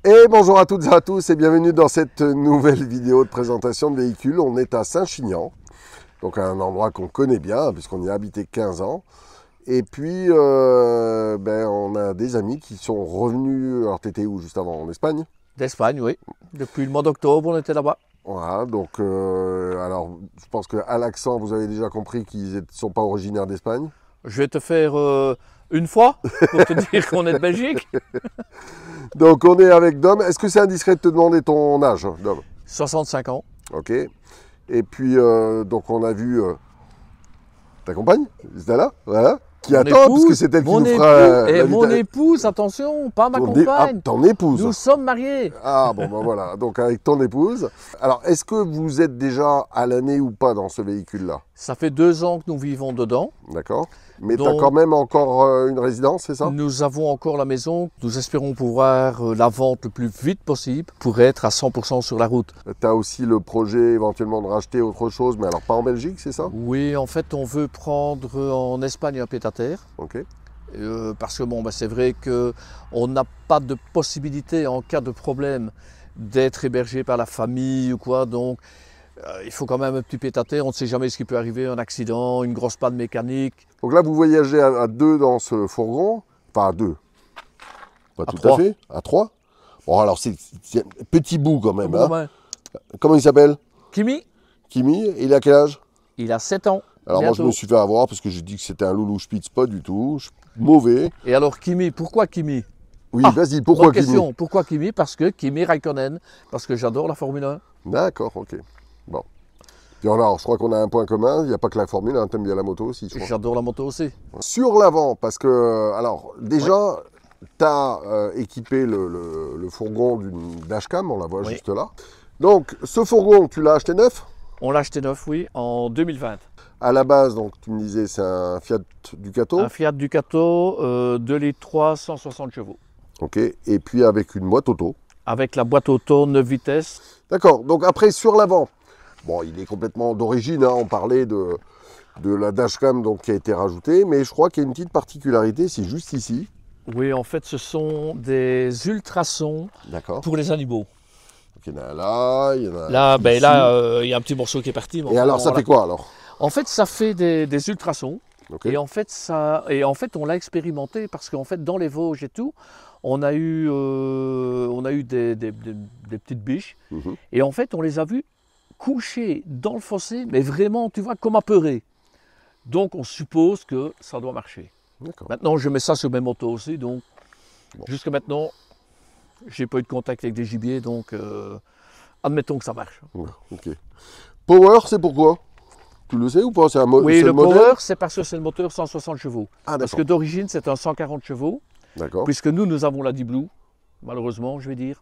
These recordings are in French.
Et bonjour à toutes et à tous et bienvenue dans cette nouvelle vidéo de présentation de véhicules. On est à Saint-Chinian, donc un endroit qu'on connaît bien puisqu'on y a habité 15 ans. Et puis on a des amis qui sont revenus, alors t'étais où juste avant, en Espagne? D'Espagne, oui. Depuis le mois d'octobre, on était là-bas. Voilà, donc alors je pense qu'à l'accent vous avez déjà compris qu'ils ne sont pas originaires d'Espagne. Je vais te faire une fois pour te dire qu'on est de Belgique. Donc on est avec Dom. Est-ce que c'est indiscret de te demander ton âge, Dom? 65 ans. Ok. Et puis donc on a vu ta compagne, Isdala, voilà, qui attend, parce que c'est elle qui nous fera... Et mon épouse, attention, pas ma compagne. Ton épouse. Nous sommes mariés. Ah bon, ben voilà, donc avec ton épouse. Alors, est-ce que vous êtes déjà à l'année ou pas dans ce véhicule-là? Ça fait 2 ans que nous vivons dedans. D'accord. Mais tu as quand même encore une résidence, c'est ça? Nous avons encore la maison. Nous espérons pouvoir la vendre le plus vite possible pour être à 100% sur la route. Tu as aussi le projet éventuellement de racheter autre chose, mais alors pas en Belgique, c'est ça? Oui, en fait, on veut prendre en Espagne un pied-à-terre. Ok. Parce que bon, c'est vrai qu'on n'a pas de possibilité en cas de problème d'être hébergé par la famille ou quoi. Donc, il faut quand même un petit pied-à-terre. On ne sait jamais ce qui peut arriver, un accident, une grosse panne mécanique. Donc là, vous voyagez à 2 dans ce fourgon, enfin à 2, pas tout 3. à fait, à 3. Bon, alors c'est un petit bout quand même. Hein. Ben, Comment il s'appelle? Kimi, Kimi, il a quel âge? il a 7 ans. Alors bientôt. moi, je me suis fait avoir parce que j'ai dit que c'était un loulou spitz, pas du tout. Mauvais. Et alors Kimi, pourquoi Kimi? Oui, vas-y, pourquoi Kimi? Question. Pourquoi Kimi? Parce que Kimi Raikkonen, parce que j'adore la Formule 1. D'accord, ok. Bon. Puis alors, je crois qu'on a un point commun, il n'y a pas que la Formule 1, t'aimes bien la moto aussi, je crois. J'adore la moto aussi. Sur l'avant, parce que, alors, déjà, tu as équipé le fourgon d'une dashcam, on la voit juste là. Donc, ce fourgon, tu l'as acheté neuf? On l'a acheté neuf, oui, en 2020. À la base, donc, tu me disais, c'est un Fiat Ducato. Un Fiat Ducato 2 litres 3, 160 chevaux. Ok, et puis avec une boîte auto. Avec la boîte auto 9 vitesses. D'accord, donc après, sur l'avant, bon, il est complètement d'origine, hein, on parlait de la dashcam donc, qui a été rajoutée, mais je crois qu'il y a une petite particularité, c'est juste ici. Oui, en fait, ce sont des ultrasons pour les animaux. Donc, il y en a là, il y en a là, il y a un petit morceau qui est parti. Et alors, ça fait quoi alors? En fait, ça fait des ultrasons. Okay. Et en fait, on l'a expérimenté parce qu'en fait, dans les Vosges et tout, on a eu des petites biches. Et en fait, on les a vues couchées dans le fossé, mais vraiment, tu vois, comme apeurées. Donc, on suppose que ça doit marcher. Maintenant, je mets ça sur mes motos aussi, donc jusqu'à maintenant, j'ai pas eu de contact avec des gibiers, donc admettons que ça marche. Ok. Power, c'est pourquoi? Tu le sais ou pas? Oui, le power, c'est parce que c'est le moteur 160 chevaux. Ah, parce que d'origine, c'est un 140 chevaux. Puisque nous avons la Deep Blue, malheureusement, je vais dire.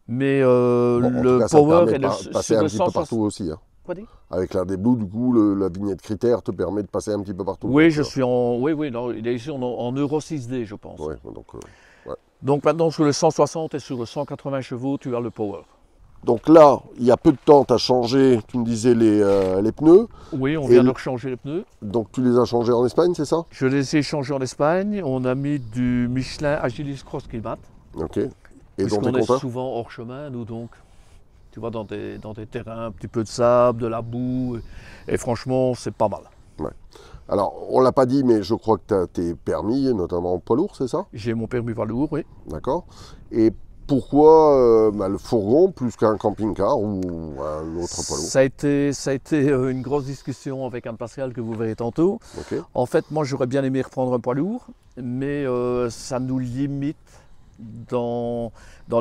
Mais le power est passer un petit peu partout aussi. Hein. Quoi dire? Avec la Deep Blue, du coup, la vignette critère te permet de passer un petit peu partout. Oui, je suis en. Oui, non, il est ici en Euro 6D, je pense. Ouais, donc maintenant, sur le 160 et sur le 180 chevaux, tu as le power. Donc là, il y a peu de temps, tu as changé, tu me disais, les pneus. Oui, on vient de rechanger les pneus. Donc tu les as changés en Espagne, c'est ça? Je les ai changés en Espagne. On a mis du Michelin Agilis Cross Climat. Ok. Et donc on est souvent hors chemin, nous donc. Tu vois, dans des terrains, un petit peu de sable, de la boue. Et franchement, c'est pas mal. Ouais. Alors, on ne l'a pas dit, mais je crois que tu as tes permis, notamment poids lourd, c'est ça? J'ai mon permis poids lourd, oui. D'accord. Et pourquoi le fourgon plus qu'un camping-car ou un autre poids lourd? Ça a été une grosse discussion avec Anne-Pascale que vous verrez tantôt. En fait, moi, j'aurais bien aimé reprendre un poids lourd, mais ça nous limite dans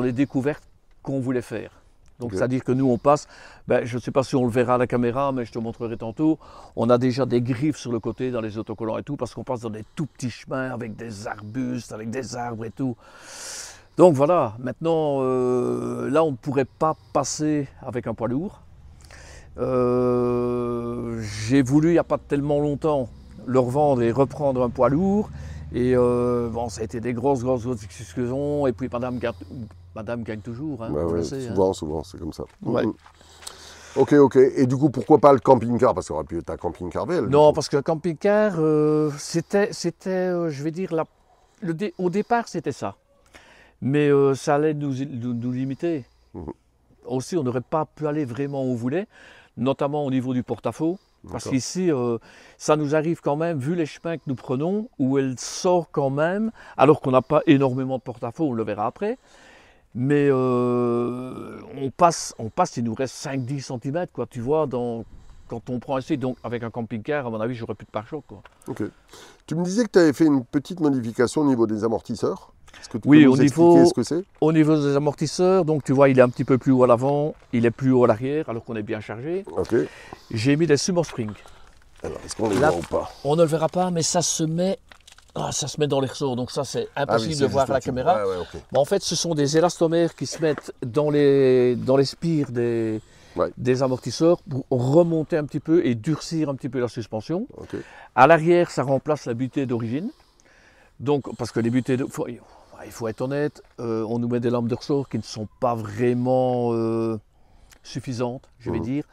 les découvertes qu'on voulait faire. Donc, c'est-à-dire que nous, on passe, je ne sais pas si on le verra à la caméra, mais je te montrerai tantôt, on a déjà des griffes sur le côté dans les autocollants et tout, parce qu'on passe dans des tout petits chemins avec des arbustes, avec des arbres et tout. Donc voilà, maintenant, là, on ne pourrait pas passer avec un poids lourd. J'ai voulu, il n'y a pas tellement longtemps, le revendre et reprendre un poids lourd. Et bon, ça a été des grosses discussions. Et puis madame gagne toujours, hein, on le sait. Souvent, c'est comme ça. Ouais. Ok. Et du coup, pourquoi pas le camping-car? Parce qu'on aurait pu être un camping-car VL. Non, parce que le camping-car, c'était, je vais dire, au départ, c'était ça. Mais ça allait nous limiter. Aussi, on n'aurait pas pu aller vraiment où on voulait, notamment au niveau du porte-à-faux. Parce qu'ici, ça nous arrive quand même, vu les chemins que nous prenons, où elle sort quand même, alors qu'on n'a pas énormément de porte-à-faux, on le verra après. Mais on passe, il nous reste 5-10 cm, quoi, tu vois, quand on prend ici. Donc avec un camping-car, à mon avis, j'aurais plus de pare-choc, quoi. Ok. Tu me disais que tu avais fait une petite modification au niveau des amortisseurs. Est-ce que tu Oui, peux nous expliquer ce que c'est? Au niveau des amortisseurs, donc tu vois, il est un petit peu plus haut à l'avant, il est plus haut à l'arrière, alors qu'on est bien chargé. Ok. J'ai mis des Sumo Spring. Alors, est-ce qu'on les voit ou pas? On ne le verra pas, mais ça se met dans les ressorts, donc ça c'est impossible de voir à la caméra. Ouais, okay. En fait, ce sont des élastomères qui se mettent dans les spires des amortisseurs pour remonter un petit peu et durcir un petit peu la suspension. Okay. À l'arrière, ça remplace la butée d'origine. Donc, parce que les butées, il faut être honnête, on nous met des lampes de ressort qui ne sont pas vraiment suffisantes, je vais dire.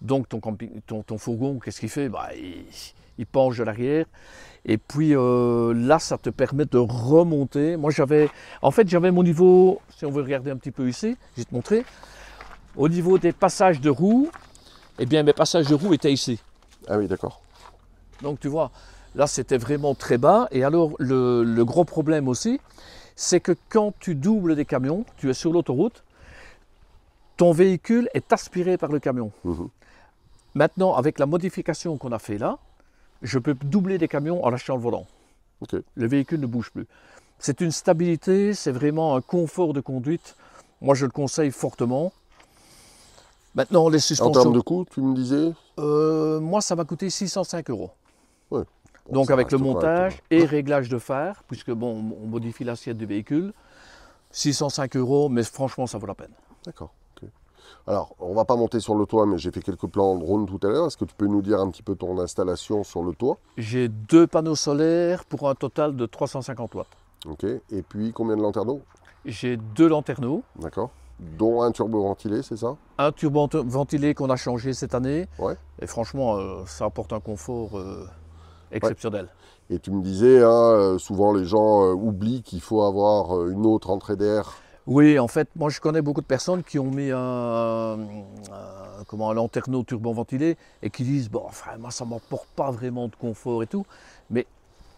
Donc ton fourgon, qu'est-ce qu'il fait? Il penche de l'arrière. Et puis là, ça te permet de remonter. Moi, j'avais mon niveau, si on veut regarder un petit peu ici, je vais te montrer. Au niveau des passages de roues, eh bien, mes passages de roues étaient ici. Ah oui, d'accord. Donc, tu vois, là, c'était vraiment très bas. Et alors, le gros problème aussi, c'est que quand tu doubles des camions, tu es sur l'autoroute, ton véhicule est aspiré par le camion. Maintenant, avec la modification qu'on a fait là, je peux doubler des camions en lâchant le volant. Okay. Le véhicule ne bouge plus. C'est une stabilité, c'est vraiment un confort de conduite. Moi, je le conseille fortement. Maintenant, les suspensions... En termes de coût, tu me disais? Moi, ça m'a coûté 605 €. Ouais. Bon, donc, avec le montage et réglage de phare, puisque bon, on modifie l'assiette du véhicule. 605 €, mais franchement, ça vaut la peine. D'accord. Alors, on ne va pas monter sur le toit, mais j'ai fait quelques plans drone tout à l'heure. Est-ce que tu peux nous dire un petit peu ton installation sur le toit? J'ai 2 panneaux solaires pour un total de 350 watts. Ok. Et puis, combien de lanterneaux? J'ai 2 lanterneaux. D'accord. Dont un turbo-ventilé, c'est ça? Un turbo-ventilé qu'on a changé cette année. Ouais. Et franchement, ça apporte un confort exceptionnel. Ouais. Et tu me disais, hein, souvent les gens oublient qu'il faut avoir une autre entrée d'air. Oui, en fait, moi je connais beaucoup de personnes qui ont mis un lanterneau turbo-ventilé et qui disent, bon, enfin, moi ça ne m'apporte pas vraiment de confort et tout, mais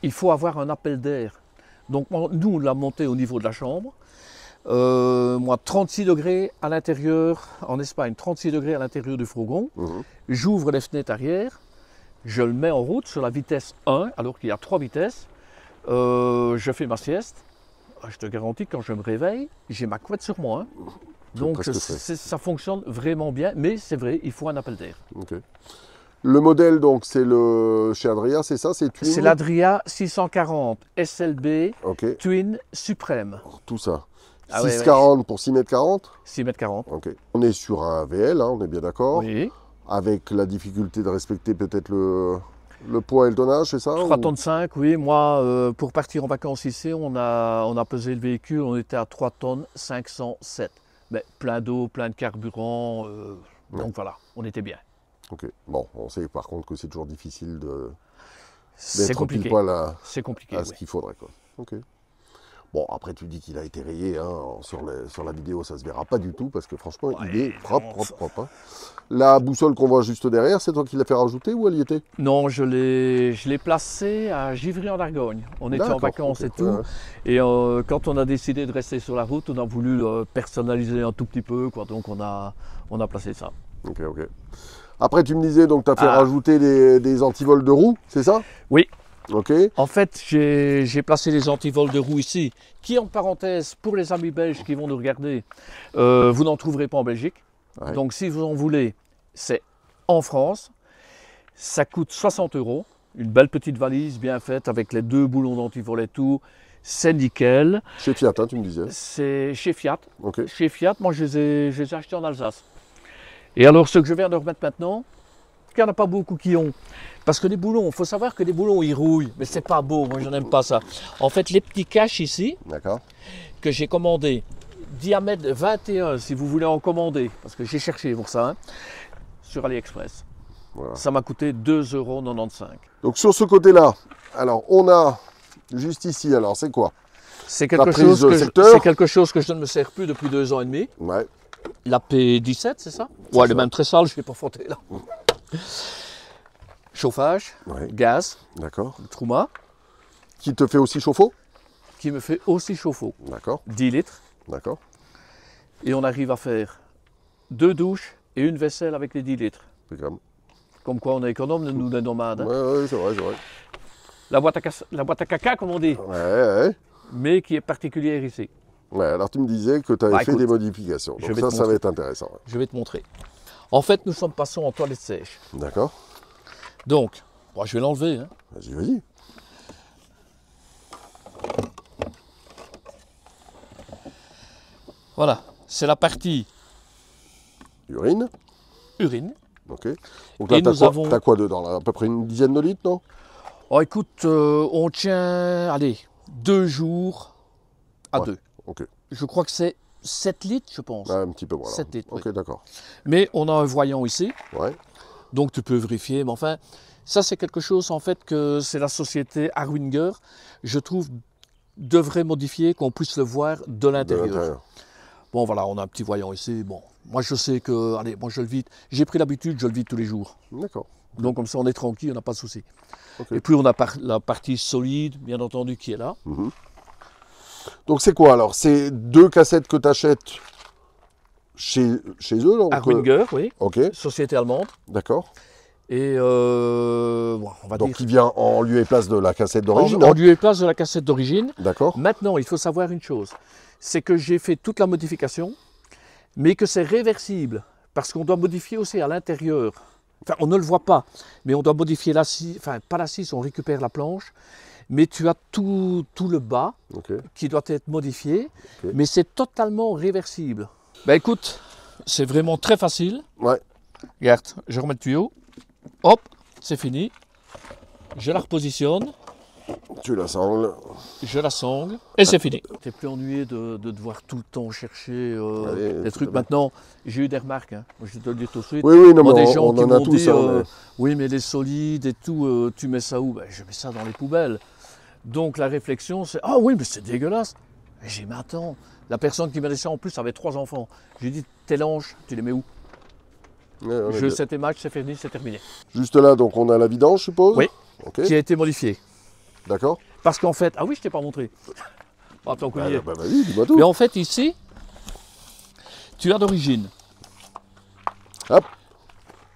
il faut avoir un appel d'air. Donc nous, on l'a monté au niveau de la chambre. Moi, 36 degrés à l'intérieur, en Espagne, 36 degrés à l'intérieur du fourgon. J'ouvre les fenêtres arrière, je le mets en route sur la vitesse 1, alors qu'il y a 3 vitesses. Je fais ma sieste. Je te garantis, quand je me réveille, j'ai ma couette sur moi. Donc ça fonctionne vraiment bien, mais c'est vrai, il faut un appel d'air. Okay. Le modèle, donc, c'est chez Adria, c'est ça? C'est Twin? C'est l'Adria 640 SLB Twin Suprême. Tout ça. 640 pour 6,40 m? 6,40 m. Ok. On est sur un VL, hein, on est bien d'accord? Oui. Avec la difficulté de respecter peut-être le poids et le tonnage, c'est ça? 3,5 tonnes, oui. Moi, pour partir en vacances ici, on a pesé le véhicule, on était à 3,507 tonnes. Mais plein d'eau, plein de carburant, donc voilà, on était bien. Ok. Bon, on sait par contre que c'est toujours difficile d'être pile poil à ce qu'il faudrait, quoi. Ok. Bon, après tu dis qu'il a été rayé, hein, sur la vidéo ça se verra pas du tout parce que franchement il est propre. Hein. La boussole qu'on voit juste derrière, c'est toi qui l'as fait rajouter ou elle y était? Non, je l'ai placée à Givry en Argonne. On était en vacances et tout. Et quand on a décidé de rester sur la route, on a voulu personnaliser un tout petit peu, quoi. Donc on a placé ça. Ok. Après tu me disais donc tu as fait rajouter des antivols de roues, c'est ça? Oui. Ok. En fait, j'ai placé les antivols de roues ici, qui en parenthèse, pour les amis belges qui vont nous regarder, vous n'en trouverez pas en Belgique. Ouais. Donc si vous en voulez, c'est en France. Ça coûte 60 €. Une belle petite valise bien faite avec les 2 boulons d'antivol et tout. C'est nickel. Chez Fiat, hein, tu me disais? C'est chez Fiat. Okay. Chez Fiat, moi je les ai achetés en Alsace. Et alors ce que je viens de remettre maintenant, il n'y en a pas beaucoup qui ont. Parce que les boulons, il faut savoir que les boulons, ils rouillent. Mais c'est pas beau, moi je n'aime pas ça. En fait, les petits caches ici, que j'ai commandés, diamètre 21, si vous voulez en commander, parce que j'ai cherché pour ça, hein, sur AliExpress. Voilà. Ça m'a coûté 2,95 €. Donc sur ce côté-là, alors on a juste ici, alors c'est quoi? C'est quelque chose que je ne me sers plus depuis 2 ans et demi. Ouais. La P17, c'est ça? Ouais, elle est même très sale, je ne vais pas frotter là. Chauffage, gaz, Truma. Qui te fait aussi chauffe-eau? Qui me fait aussi chauffe-eau. D'accord. 10 litres. D'accord. Et on arrive à faire 2 douches et une vaisselle avec les 10 litres. Comme quoi on est économe, nous les nomades. Hein. Oui, c'est vrai, c'est vrai. La boîte à caca, comme on dit. Ouais. Mais qui est particulière ici. Ouais, alors tu me disais que tu avais fait des modifications. Donc ça va être intéressant. Ouais. Je vais te montrer. En fait, nous sommes passés en toilette sèche. D'accord. Donc, bon, je vais l'enlever. Hein. Vas-y. Voilà, c'est la partie urine. Ok. Donc là, tu as quoi dedans là? À peu près une dizaine de litres, non? Oh, écoute, on tient, allez, 2 jours à 2. Ok. Je crois que c'est 7 litres, je pense. Un petit peu moins. 7 litres, ok, d'accord. Mais on a un voyant ici. Ouais. Donc tu peux vérifier. Mais enfin, ça c'est quelque chose en fait que c'est la société Harwinger, je trouve, devrait modifier, qu'on puisse le voir de l'intérieur. Bon voilà, on a un petit voyant ici. Bon, moi je sais que, allez, moi je le vide. J'ai pris l'habitude, je le vide tous les jours. D'accord. Donc comme ça on est tranquille, on n'a pas de souci. Et puis on a la partie solide, bien entendu, qui est là. Donc c'est quoi alors? C'est 2 cassettes que tu achètes chez eux là? Harwinger, oui. Ok. Société allemande. D'accord. Et on va donc dire... il vient en lieu et place de la cassette d'origine. En lieu et place de la cassette d'origine. D'accord. Maintenant, il faut savoir une chose, c'est que j'ai fait toute la modification, mais que c'est réversible, parce qu'on doit modifier aussi à l'intérieur. Enfin, on ne le voit pas, mais on doit modifier l'assise, enfin pas l'assise, on récupère la planche, mais tu as tout le bas qui doit être modifié, mais c'est totalement réversible. Ben écoute, c'est vraiment très facile. Ouais. Regarde, je remets le tuyau. Hop, c'est fini. Je la repositionne. Tu la sangles. Je la sangle et c'est fini. T'es plus ennuyé de devoir tout le temps chercher des trucs. Maintenant, j'ai eu des remarques, hein. Moi, je vais te le dire tout de suite. Oui, non, moi, mais des gens on qui en a m'ont tous. dit, oui, mais les solides et tout, tu mets ça où? Ben, je mets ça dans les poubelles. Donc la réflexion, c'est, ah oui, mais c'est dégueulasse. Et j'ai dit, mais attends, la personne qui m'a dit ça en plus avait 3 enfants. J'ai dit, tes langes, tu les mets où? Je sais tes matchs, c'est fini, c'est terminé. Juste là, donc on a la vidange, je suppose? Oui, qui a été modifiée. D'accord. Parce qu'en fait, ah oui, je t'ai pas montré. Attends qu'on y est. Vas-y, dis-moi tout. Mais en fait, ici, tu as d'origine.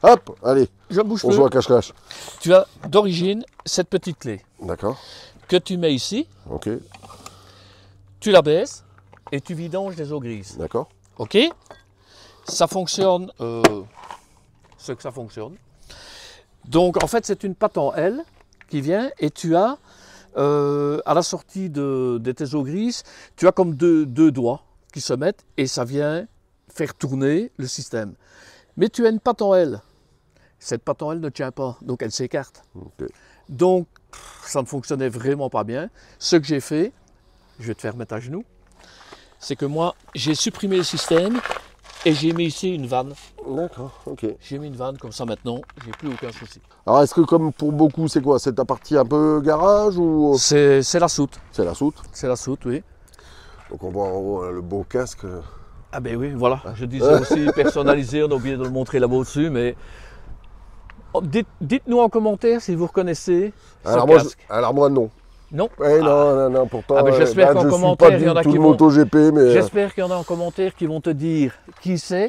Hop, allez. Je bouge on joue à cache-cache. Tu as d'origine cette petite clé. D'accord. Que tu mets ici. Ok. Tu la baisses et tu vidanges des eaux grises. D'accord. Ok. Ça fonctionne, ce que ça fonctionne. Donc en fait, c'est une patte en L qui vient et tu as, à la sortie de tes eaux grises, tu as comme deux doigts qui se mettent et ça vient faire tourner le système. Mais tu as une patte en L. Cette patte en L ne tient pas, donc elle s'écarte. Okay. Donc ça ne fonctionnait vraiment pas bien. Ce que j'ai fait, je vais te faire mettre à genoux, c'est que moi j'ai supprimé le système et j'ai mis ici une vanne. D'accord, ok. J'ai mis une vanne comme ça maintenant, j'ai plus aucun souci. Alors est-ce que comme pour beaucoup, c'est quoi? C'est ta partie un peu garage ou? C'est la soute. C'est la soute? C'est la soute, oui. Donc on voit en haut le beau casque. Ah ben oui, voilà. Je disais aussi personnalisé, on a oublié de le montrer là-bas au-dessus, mais dites-nous en commentaire si vous reconnaissez ce casque. Alors moi non. Non? Non, pourtant, j'espère qu'en commentaire, il y en a qui vont... MotoGP, mais... J'espère qu'il y en a en commentaire qui vont te dire qui c'est.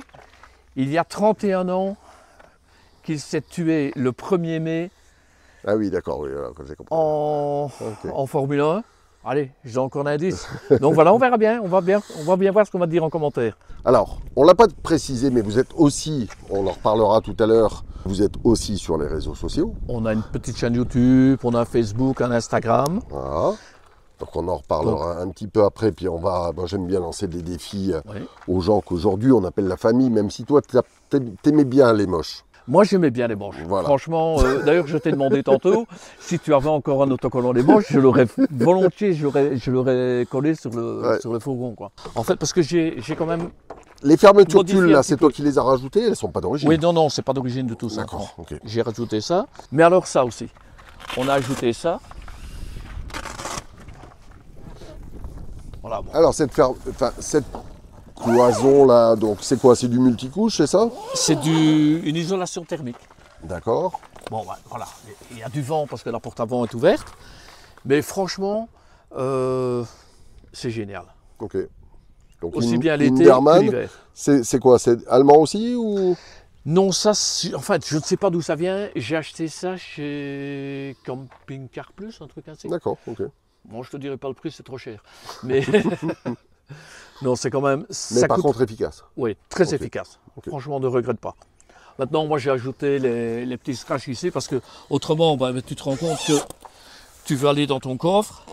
Il y a 31 ans qu'il s'est tué le 1er mai. Ah oui, d'accord, oui, j'ai compris. En Formule 1. Allez, j'ai encore un indice. Donc voilà, on verra bien. On va bien voir ce qu'on va te dire en commentaire. Alors, on ne l'a pas précisé, mais vous êtes aussi, on en reparlera tout à l'heure, vous êtes aussi sur les réseaux sociaux. On a une petite chaîne YouTube, on a un Facebook, un Instagram. Voilà. Donc on en reparlera un petit peu après, puis moi j'aime bien lancer des défis aux gens qu'aujourd'hui on appelle la famille, même si toi t'aimais bien les moches. Moi j'aimais bien les moches. Voilà. Franchement, d'ailleurs je t'ai demandé tantôt si tu avais encore un autocollant des moches, je l'aurais volontiers, je l'aurais collé sur le fourgon, quoi. En fait, parce que j'ai quand même... Les fermetures tulle, là, c'est toi qui les as rajoutées, elles ne sont pas d'origine? Oui, non, c'est pas d'origine de tout ça. D'accord, ok. J'ai rajouté ça, mais alors ça aussi. On a ajouté ça. Voilà, bon. Alors, cette cloison là, donc c'est quoi? C'est du multicouche, c'est ça? C'est une isolation thermique. D'accord. Bon, ben, voilà, il y a du vent parce que la porte à vent est ouverte. Mais franchement, c'est génial. Ok. Donc Aussi bien l'été que l'hiver. C'est quoi? C'est allemand aussi ou? Non, ça, en fait, je ne sais pas d'où ça vient. J'ai acheté ça chez Camping Car Plus, un truc ainsi. D'accord, ok. Bon, je te dirai pas le prix, c'est trop cher. Mais non, c'est quand même. Mais par contre efficace. Oui, très efficace. Okay. Franchement, on ne regrette pas. Maintenant, moi, j'ai ajouté les petits scratchs ici parce que autrement, ben, tu te rends compte que tu veux aller dans ton coffre.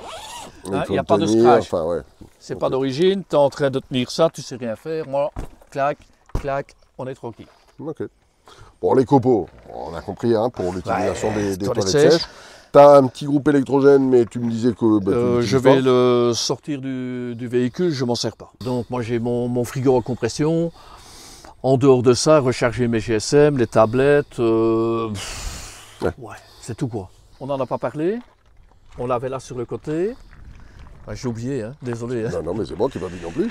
Il n'y a pas de scratch. Enfin, ouais. C'est pas d'origine. Tu es en train de tenir ça, tu sais rien faire. Moi, clac, clac, on est tranquille. Ok. Bon, les copeaux, on a compris, hein, pour l'utilisation des toilettes sèches. Tu as un petit groupe électrogène, mais tu me disais que je vais le sortir du véhicule, je m'en sers pas. Donc moi j'ai mon frigo à compression. En dehors de ça, recharger mes GSM, les tablettes, ouais, c'est tout quoi. On n'en a pas parlé, on l'avait là sur le côté. J'ai oublié, hein, désolé. Hein. Non, mais c'est moi qui n'ai pas vu non plus.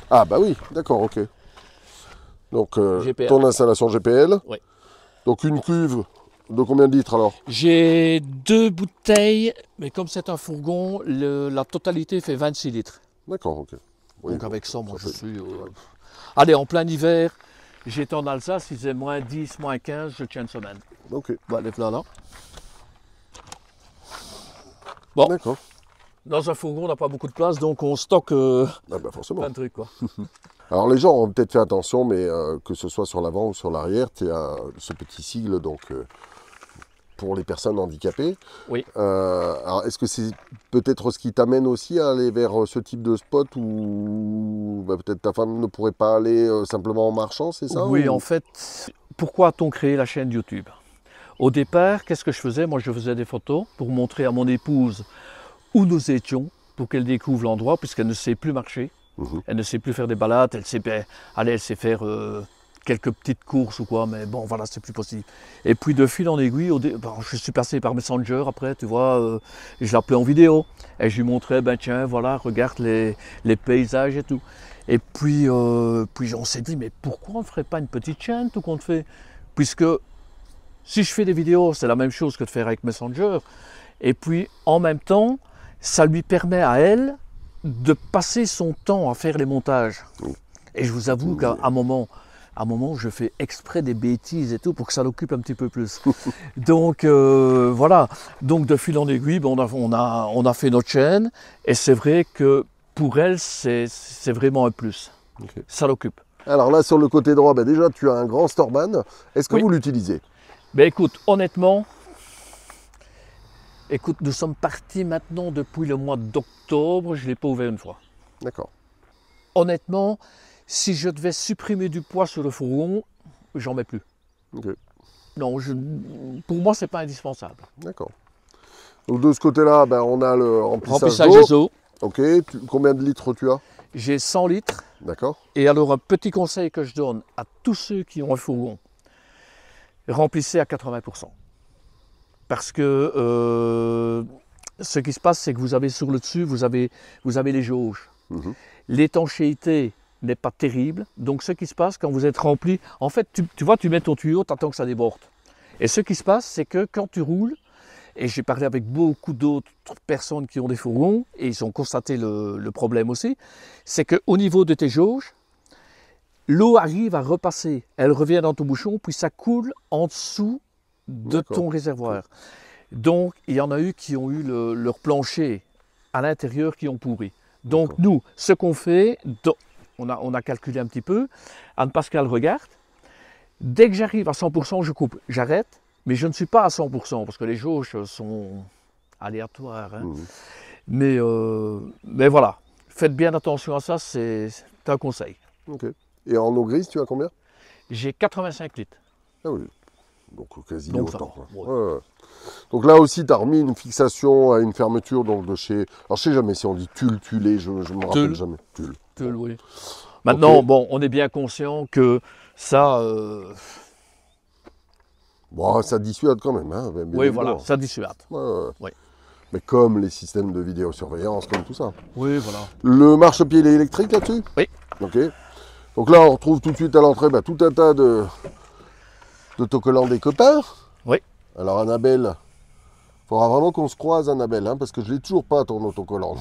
Ah bah oui, d'accord, ok. Donc ton installation GPL. Oui. Donc une cuve de combien de litres alors? J'ai 2 bouteilles, mais comme c'est un fourgon, la totalité fait 26 litres. D'accord, ok. Oui, donc avec ça, moi je suis... Allez, en plein hiver, j'étais en Alsace, il faisait moins 10, moins 15, je tiens une semaine. Ok. Bah, les plats là. Bon. D'accord. Dans un fourgon, on n'a pas beaucoup de place, donc on stocke forcément. plein de trucs, quoi. Alors les gens ont peut-être fait attention, mais que ce soit sur l'avant ou sur l'arrière, tu as ce petit sigle donc, pour les personnes handicapées. Oui. Alors est-ce que c'est peut-être ce qui t'amène aussi à aller vers ce type de spot où peut-être ta femme ne pourrait pas aller simplement en marchant, c'est ça? Oui, en fait, pourquoi a-t-on créé la chaîne YouTube? Au départ, qu'est-ce que je faisais? Moi, je faisais des photos pour montrer à mon épouse où nous étions, pour qu'elle découvre l'endroit, puisqu'elle ne sait plus marcher. Elle ne sait plus faire des balades, elle sait faire quelques petites courses ou quoi, mais bon, voilà, c'est plus possible. Et puis de fil en aiguille, je suis passé par Messenger après, tu vois, je l'appelais en vidéo, et je lui montrais, ben tiens, voilà, regarde les paysages et tout. Et puis on s'est dit, mais pourquoi on ne ferait pas une petite chaîne, tout compte fait? Puisque si je fais des vidéos, c'est la même chose que de faire avec Messenger. Et puis en même temps, ça lui permet à elle de passer son temps à faire les montages. Et je vous avoue qu'à un moment, je fais exprès des bêtises et tout pour que ça l'occupe un petit peu plus. Donc voilà, donc de fil en aiguille, on a fait notre chaîne et c'est vrai que pour elle, c'est vraiment un plus. Okay. Ça l'occupe. Alors là, sur le côté droit, déjà tu as un grand Storeman. Est-ce que vous l'utilisez? Écoute, honnêtement, nous sommes partis maintenant depuis le mois d'octobre, je ne l'ai pas ouvert une fois. D'accord. Honnêtement, si je devais supprimer du poids sur le fourgon, j'en mets plus. Okay. Non, pour moi, ce n'est pas indispensable. D'accord. Donc de ce côté-là, on a le remplissage d'eau. Ok. Combien de litres tu as? J'ai 100 litres. D'accord. Et alors, un petit conseil que je donne à tous ceux qui ont un fourgon, remplissez à 80%. Parce que ce qui se passe, c'est que vous avez sur le dessus, vous avez les jauges. L'étanchéité n'est pas terrible. Donc ce qui se passe quand vous êtes rempli, en fait, tu vois, tu mets ton tuyau, tu attends que ça déborde. Et ce qui se passe, c'est que quand tu roules, et j'ai parlé avec beaucoup d'autres personnes qui ont des fourgons, et ils ont constaté le problème aussi, c'est qu'au niveau de tes jauges, l'eau arrive à repasser. Elle revient dans ton bouchon, puis ça coule en dessous de ton réservoir. Donc, il y en a eu qui ont eu leur plancher à l'intérieur qui ont pourri. Donc, nous, ce qu'on fait, on a calculé un petit peu, Anne-Pascale regarde, dès que j'arrive à 100%, je coupe, j'arrête, mais je ne suis pas à 100% parce que les jauges sont aléatoires. Hein. Mais voilà, faites bien attention à ça, c'est un conseil. Ok. Et en eau grise, tu as combien? J'ai 85 litres. Ah oui. Donc quasi donc, autant. Ouais. Donc là aussi, tu as remis une fixation à une fermeture donc de chez... Alors je sais jamais si on dit tulle, je me rappelle jamais. Tulle, oui. Maintenant, bon, on est bien conscient que ça... Bon, ça dissuade quand même. Hein, oui, voilà, ça dissuade. Ouais. Mais comme les systèmes de vidéosurveillance, comme tout ça. Oui, voilà. Le marchepied, il est électrique là-dessus? Oui. Ok. Donc là, on retrouve tout de suite à l'entrée tout un tas d'autocollants des copains. Oui. Alors Annabelle, il faudra vraiment qu'on se croise Annabelle, hein, parce que je ne l'ai toujours pas ton autocollant.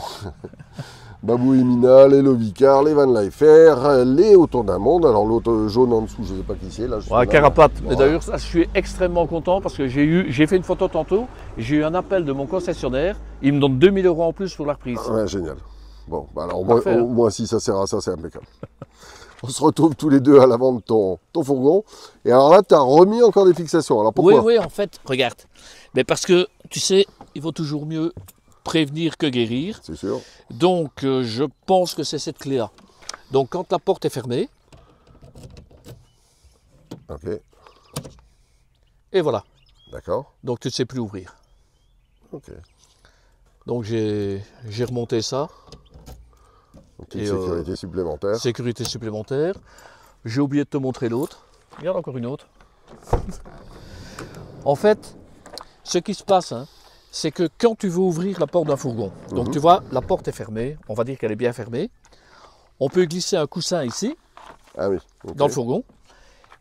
Babou et Mina, les Lovicar, les Van Leifer, les Autour d'un monde. Alors l'autre jaune en dessous, je ne sais pas qui c'est. Ouais, Carapace. Et d'ailleurs, je suis extrêmement content parce que j'ai fait une photo tantôt. J'ai eu un appel de mon concessionnaire. Il me donne 2000 € en plus pour la reprise. Ouais, génial. Bon, bah alors Parfait, moi, si ça sert à ça, c'est impeccable. On se retrouve tous les deux à l'avant de ton fourgon. Et alors là, tu as remis encore des fixations. Alors pourquoi? Oui, en fait, regarde. Mais parce que, tu sais, il vaut toujours mieux prévenir que guérir. C'est sûr. Donc, je pense que c'est cette clé-là. Donc, quand la porte est fermée. Ok. Et voilà. D'accord. Donc, tu ne sais plus ouvrir. Ok. Donc, j'ai remonté ça. Petite sécurité supplémentaire. Sécurité supplémentaire. J'ai oublié de te montrer l'autre. Regarde encore une autre. En fait, ce qui se passe, hein, c'est que quand tu veux ouvrir la porte d'un fourgon, donc tu vois, la porte est fermée, on va dire qu'elle est bien fermée. On peut glisser un coussin ici, ah oui, okay, dans le fourgon.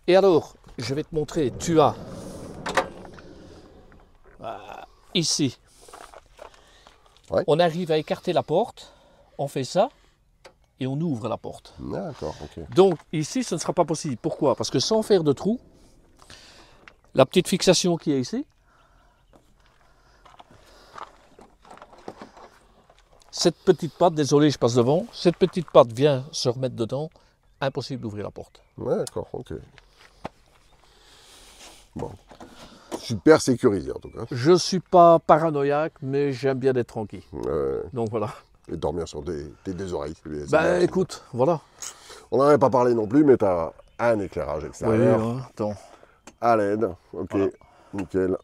Et alors, je vais te montrer, tu as ici, ouais, on arrive à écarter la porte, on fait ça, et on ouvre la porte. D'accord, ok. Donc ici, ce ne sera pas possible. Pourquoi? Parce que sans faire de trou, la petite fixation qui est ici, cette petite patte, désolé, je passe devant, cette petite patte vient se remettre dedans, impossible d'ouvrir la porte. D'accord, ok. Bon. Super sécurisé en tout cas. Je ne suis pas paranoïaque, mais j'aime bien être tranquille. Donc voilà. Et dormir sur tes deux oreilles. Ben écoute, voilà. On n'en avait pas parlé non plus, mais tu as un éclairage extérieur. Oui, hein, attends. À LED, ok, voilà. Nickel.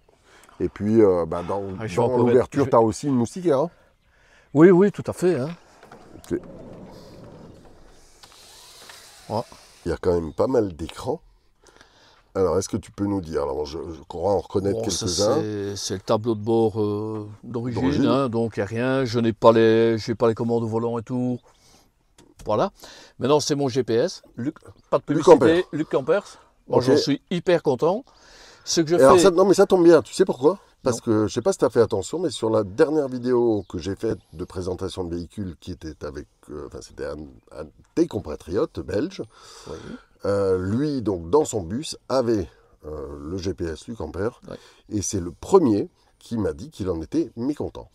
Et puis dans l'ouverture, tu as aussi une moustiquaire. Hein? Oui, tout à fait. Hein. Ok. Ouais. Il y a quand même pas mal d'écrans. Alors, est-ce que tu peux nous dire? Alors, je crois en reconnaître quelques-uns. C'est le tableau de bord d'origine, hein, donc il n'y a rien. Je n'ai pas les commandes au volant et tout. Voilà. Maintenant, c'est mon GPS. Pas de publicité. Luc Campers. Moi, okay. J'en suis hyper content. Ce que je fais... Alors ça, non, mais ça tombe bien. Tu sais pourquoi? Parce que je ne sais pas si tu as fait attention, mais sur la dernière vidéo que j'ai faite de présentation de véhicule qui était avec, c'était un de tes compatriotes belges, oui. Lui, donc, dans son bus, avait le GPS Luc Ampère, oui. Et c'est le premier qui m'a dit qu'il en était mécontent.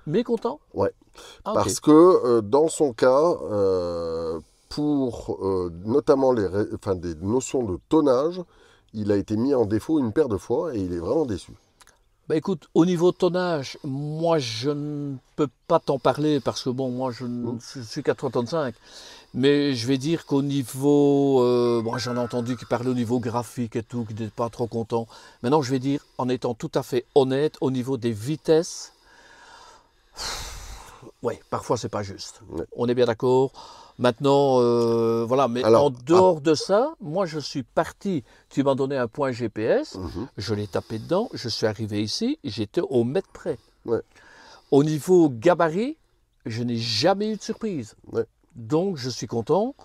Mécontent? Ouais. Ah, parce okay. Que dans son cas, pour notamment des notions de tonnage, il a été mis en défaut une paire de fois et il est vraiment déçu. Bah écoute, au niveau tonnage, moi je ne peux pas t'en parler parce que bon, moi je suis qu'à 3,35. Mais je vais dire qu'au niveau, bon, j'en ai entendu qui parlaient au niveau graphique et tout, qui n'étaient pas trop contents. Maintenant je vais dire, en étant tout à fait honnête, au niveau des vitesses, ouais, parfois c'est pas juste. Ouais. On est bien d'accord. Maintenant, voilà, mais alors, en dehors de ça, moi je suis parti, tu m'as donné un point GPS, je l'ai tapé dedans, je suis arrivé ici, j'étais au mètre près. Ouais. Au niveau gabarit, je n'ai jamais eu de surprise. Ouais. Donc je suis content.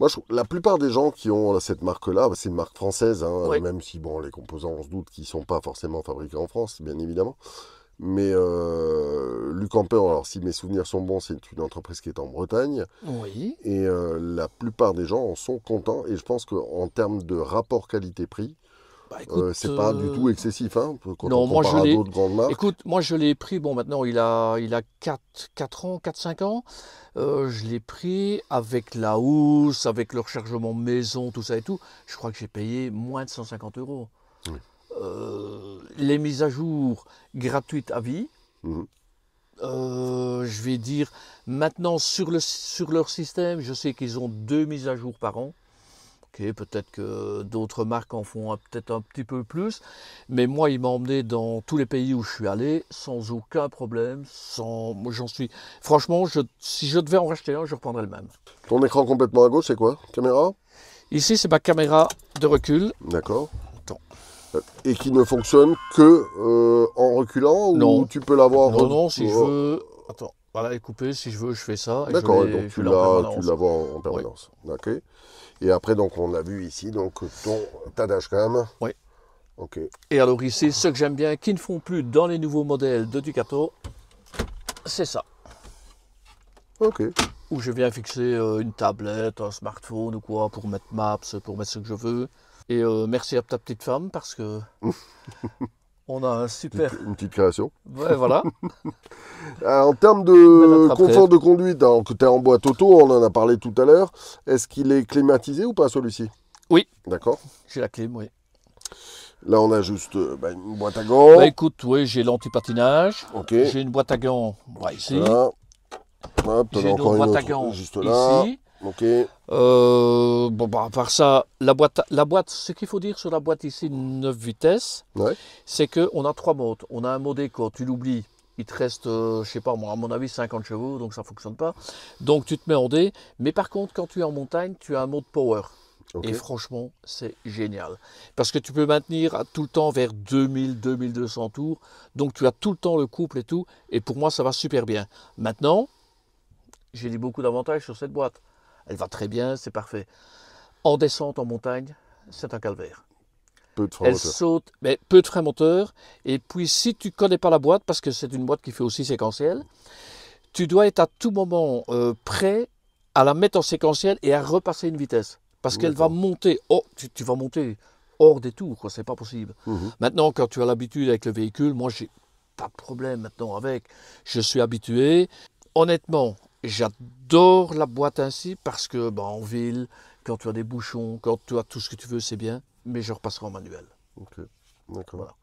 Moi, la plupart des gens qui ont cette marque-là, c'est une marque française, hein, ouais. Même si bon, les composants, on se doute qu'ils ne sont pas forcément fabriqués en France, bien évidemment. Mais Luc Ampère, alors si mes souvenirs sont bons, c'est une entreprise qui est en Bretagne. Oui. Et la plupart des gens en sont contents. Et je pense qu'en termes de rapport qualité-prix, c'est pas du tout excessif. Hein, quand non, on compare à d'autres grandes marques. Écoute, moi je l'ai pris, bon maintenant il a 4-5 ans. Je l'ai pris avec la housse, avec le rechargement maison, tout ça et tout. Je crois que j'ai payé moins de 150 €. Oui. Les mises à jour gratuites à vie. Je vais dire, maintenant sur leur système, je sais qu'ils ont 2 mises à jour par an. Okay, peut-être que d'autres marques en font peut-être un petit peu plus. Mais moi, il m'a emmené dans tous les pays où je suis allé sans aucun problème. J'en suis... Franchement, si je devais en racheter un, je reprendrais le même. Ton écran complètement à gauche, c'est quoi? Caméra? Ici, c'est ma caméra de recul. D'accord. Attends. Et qui ne fonctionne que en reculant Non. Ou tu peux l'avoir... Non, si je veux... Attends, voilà, elle est coupée. Si je veux, je fais ça. D'accord, donc tu la vois en permanence. Oui. Ok. Et après, donc, on l'a vu ici, donc ta dashcam. Oui. Ok. Et alors ici, ce que j'aime bien, qui ne font plus dans les nouveaux modèles de Ducato, c'est ça. Ok. Où je viens fixer une tablette, un smartphone ou quoi, pour mettre Maps, pour mettre ce que je veux. Et merci à ta petite femme, parce que on a un super... Une petite création. Ouais, voilà. En termes de confort de conduite, alors que tu es en boîte auto, on en a parlé tout à l'heure, est-ce qu'il est climatisé ou pas celui-ci? Oui. D'accord. J'ai la clim, oui. Là, on a juste une boîte à gants. Bah écoute, oui, j'ai l'anti-patinage. Ok. J'ai une boîte à gants ici. Voilà. J'ai une autre boîte à gants juste là. ici. Ok. Bon, bah, à part ça, la boîte, ce qu'il faut dire sur la boîte ici, 9 vitesses, Ouais. c'est qu'on a 3 modes. On a un mode éco, tu l'oublies, il te reste, je sais pas, à mon avis, 50 chevaux, donc ça ne fonctionne pas. Donc tu te mets en D. Mais par contre, quand tu es en montagne, tu as un mode power. Okay. Et franchement, c'est génial. Parce que tu peux maintenir tout le temps vers 2000, 2200 tours. Donc tu as tout le temps le couple et tout. Et pour moi, ça va super bien. Maintenant, j'ai dit beaucoup d'avantages sur cette boîte. Elle va très bien, c'est parfait. En descente, en montagne, c'est un calvaire. Peu de frein moteur. Elle saute, mais peu de frein moteur. Et puis, si tu ne connais pas la boîte, parce que c'est une boîte qui fait aussi séquentiel, tu dois être à tout moment prêt à la mettre en séquentiel et à repasser une vitesse. Parce qu'elle va monter, tu vas monter hors des tours, quoi, c'est pas possible. Maintenant, quand tu as l'habitude avec le véhicule, moi, j'ai pas de problème maintenant avec. Je suis habitué. Honnêtement, j'adore la boîte ainsi parce que en ville, quand tu as des bouchons, quand tu as tout ce que tu veux, c'est bien, mais je repasserai en manuel. Ok, d'accord. Voilà.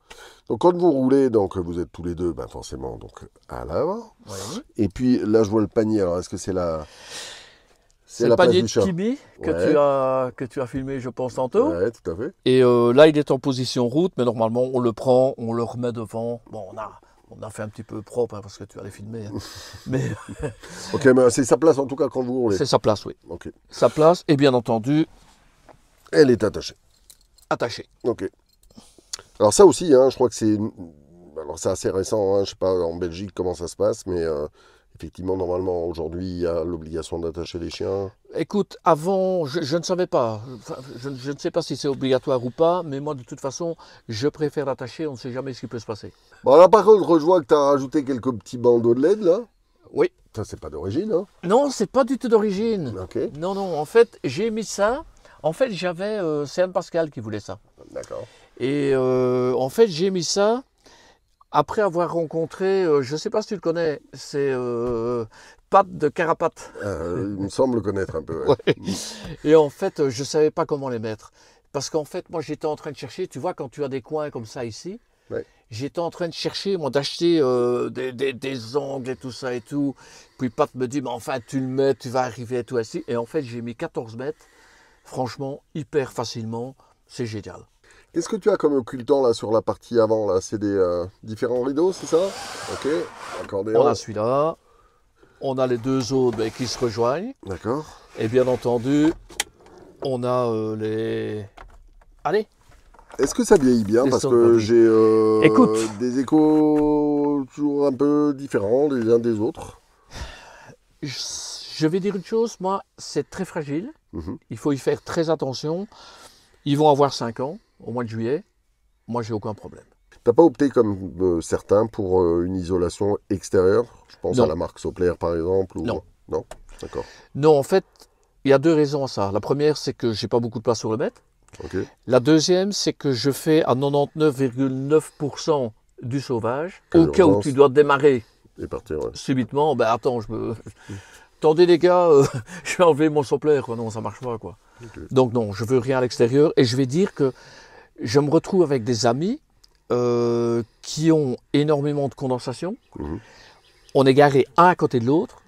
Donc quand vous roulez, donc vous êtes tous les deux, forcément, donc à l'avant. Oui. Et puis là, je vois le panier. Alors, est-ce que c'est la... C'est le panier de Tibi que tu as filmé, je pense, tantôt. Oui, tout à fait. Et là, il est en position route, mais normalement, on le prend, on le remet devant. Bon, on a fait un petit peu propre parce que tu allais filmer. Hein. Mais ok, mais c'est sa place en tout cas quand vous roulez. C'est sa place, oui. Ok. Sa place, et bien entendu, elle est attachée. Attachée. Ok. Alors ça aussi, hein, je crois que c'est... Alors c'est assez récent, hein, je ne sais pas en Belgique comment ça se passe, mais effectivement, normalement, aujourd'hui, il y a l'obligation d'attacher les chiens. Écoute, avant, je ne savais pas. Je ne sais pas si c'est obligatoire ou pas, mais moi, de toute façon, je préfère l'attacher. On ne sait jamais ce qui peut se passer. Bon, là, par contre, je vois que tu as rajouté quelques petits bandeaux de LED, là. Oui. Ça, c'est pas d'origine, hein? Non, c'est pas du tout d'origine. Ok. Non, en fait, j'ai mis ça. En fait, j'avais... c'est Anne-Pascal qui voulait ça. D'accord. Et en fait, j'ai mis ça... Après avoir rencontré, je ne sais pas si tu le connais, c'est Pat de Carapate. Il me semble connaître un peu. Ouais. Ouais. Et en fait, je ne savais pas comment les mettre. Parce qu'en fait, moi, j'étais en train de chercher, tu vois, quand tu as des coins comme ça ici, ouais. J'étais en train de chercher, moi, d'acheter des angles et tout ça et tout. Puis Pat me dit, mais enfin, tu le mets, tu vas arriver et tout ainsi. Et en fait, j'ai mis 14 mètres, franchement, hyper facilement, c'est génial. Qu'est-ce que tu as comme occultant là sur la partie avant là? C'est des différents rideaux, c'est ça? Ok, accordéon. On a celui-là, on a les deux autres qui se rejoignent. D'accord. Et bien entendu, on a les... Allez. Est-ce que ça vieillit bien? Parce que j'ai des échos toujours un peu différents les uns des autres. Je vais dire une chose, moi, c'est très fragile. Il faut y faire très attention. Ils vont avoir 5 ans. Au mois de juillet, moi, j'ai aucun problème. Tu n'as pas opté comme certains pour une isolation extérieure? Je pense à la marque Soplair, par exemple. Ou... Non. Non? D'accord. Non, en fait, il y a 2 raisons à ça. La première, c'est que je n'ai pas beaucoup de place sur le mètre. Okay. La deuxième, c'est que je fais à 99,9% du sauvage. Au cas où tu dois démarrer et partir, ouais. Subitement, attends, attendez les gars, je vais enlever mon Soplair. Non, ça ne marche pas, quoi. Okay. Donc non, je veux rien à l'extérieur. Et je vais dire que je me retrouve avec des amis qui ont énormément de condensation. On est garés un à côté de l'autre.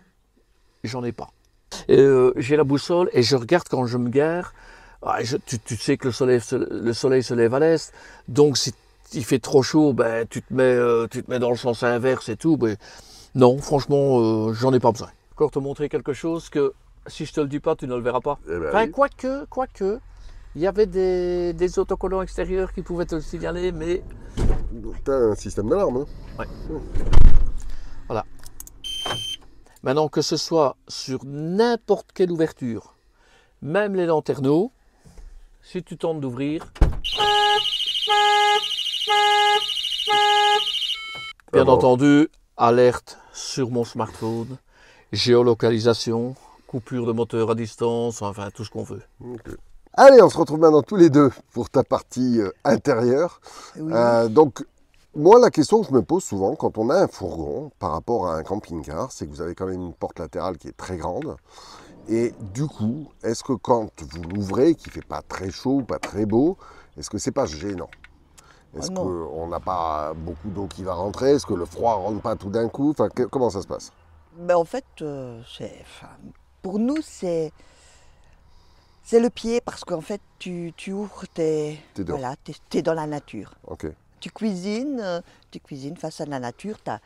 J'en ai pas. J'ai la boussole et je regarde quand je me gare. Tu sais que le soleil se lève à l'est. Donc si il fait trop chaud, tu te mets dans le sens inverse et tout. Non, franchement, j'en ai pas besoin. Encore te montrer quelque chose que si je te le dis pas, tu ne le verras pas. Eh ben, enfin, oui. Quoique, Il y avait des autocollants extérieurs qui pouvaient te le signaler, mais... Tu as un système d'alarme, hein? Ouais. Voilà. Maintenant, que ce soit sur n'importe quelle ouverture, même les lanterneaux, si tu tentes d'ouvrir, bien entendu, alerte sur mon smartphone, géolocalisation, coupure de moteur à distance, enfin tout ce qu'on veut. Okay. Allez, on se retrouve maintenant tous les deux pour ta partie intérieure. Oui. Donc, moi, la question que je me pose souvent quand on a un fourgon par rapport à un camping-car, c'est que vous avez quand même une porte latérale qui est très grande. Et du coup, est-ce que quand vous l'ouvrez, qu'il ne fait pas très chaud, pas très beau, est-ce que c'est pas gênant? Est-ce qu'on n'a pas beaucoup d'eau qui va rentrer? Est-ce que le froid ne rentre pas tout d'un coup? Enfin, comment ça se passe? Ben, en fait, pour nous, c'est le pied parce qu'en fait, tu ouvres, t'es dans la nature. Okay. Tu cuisines face à la nature, t'as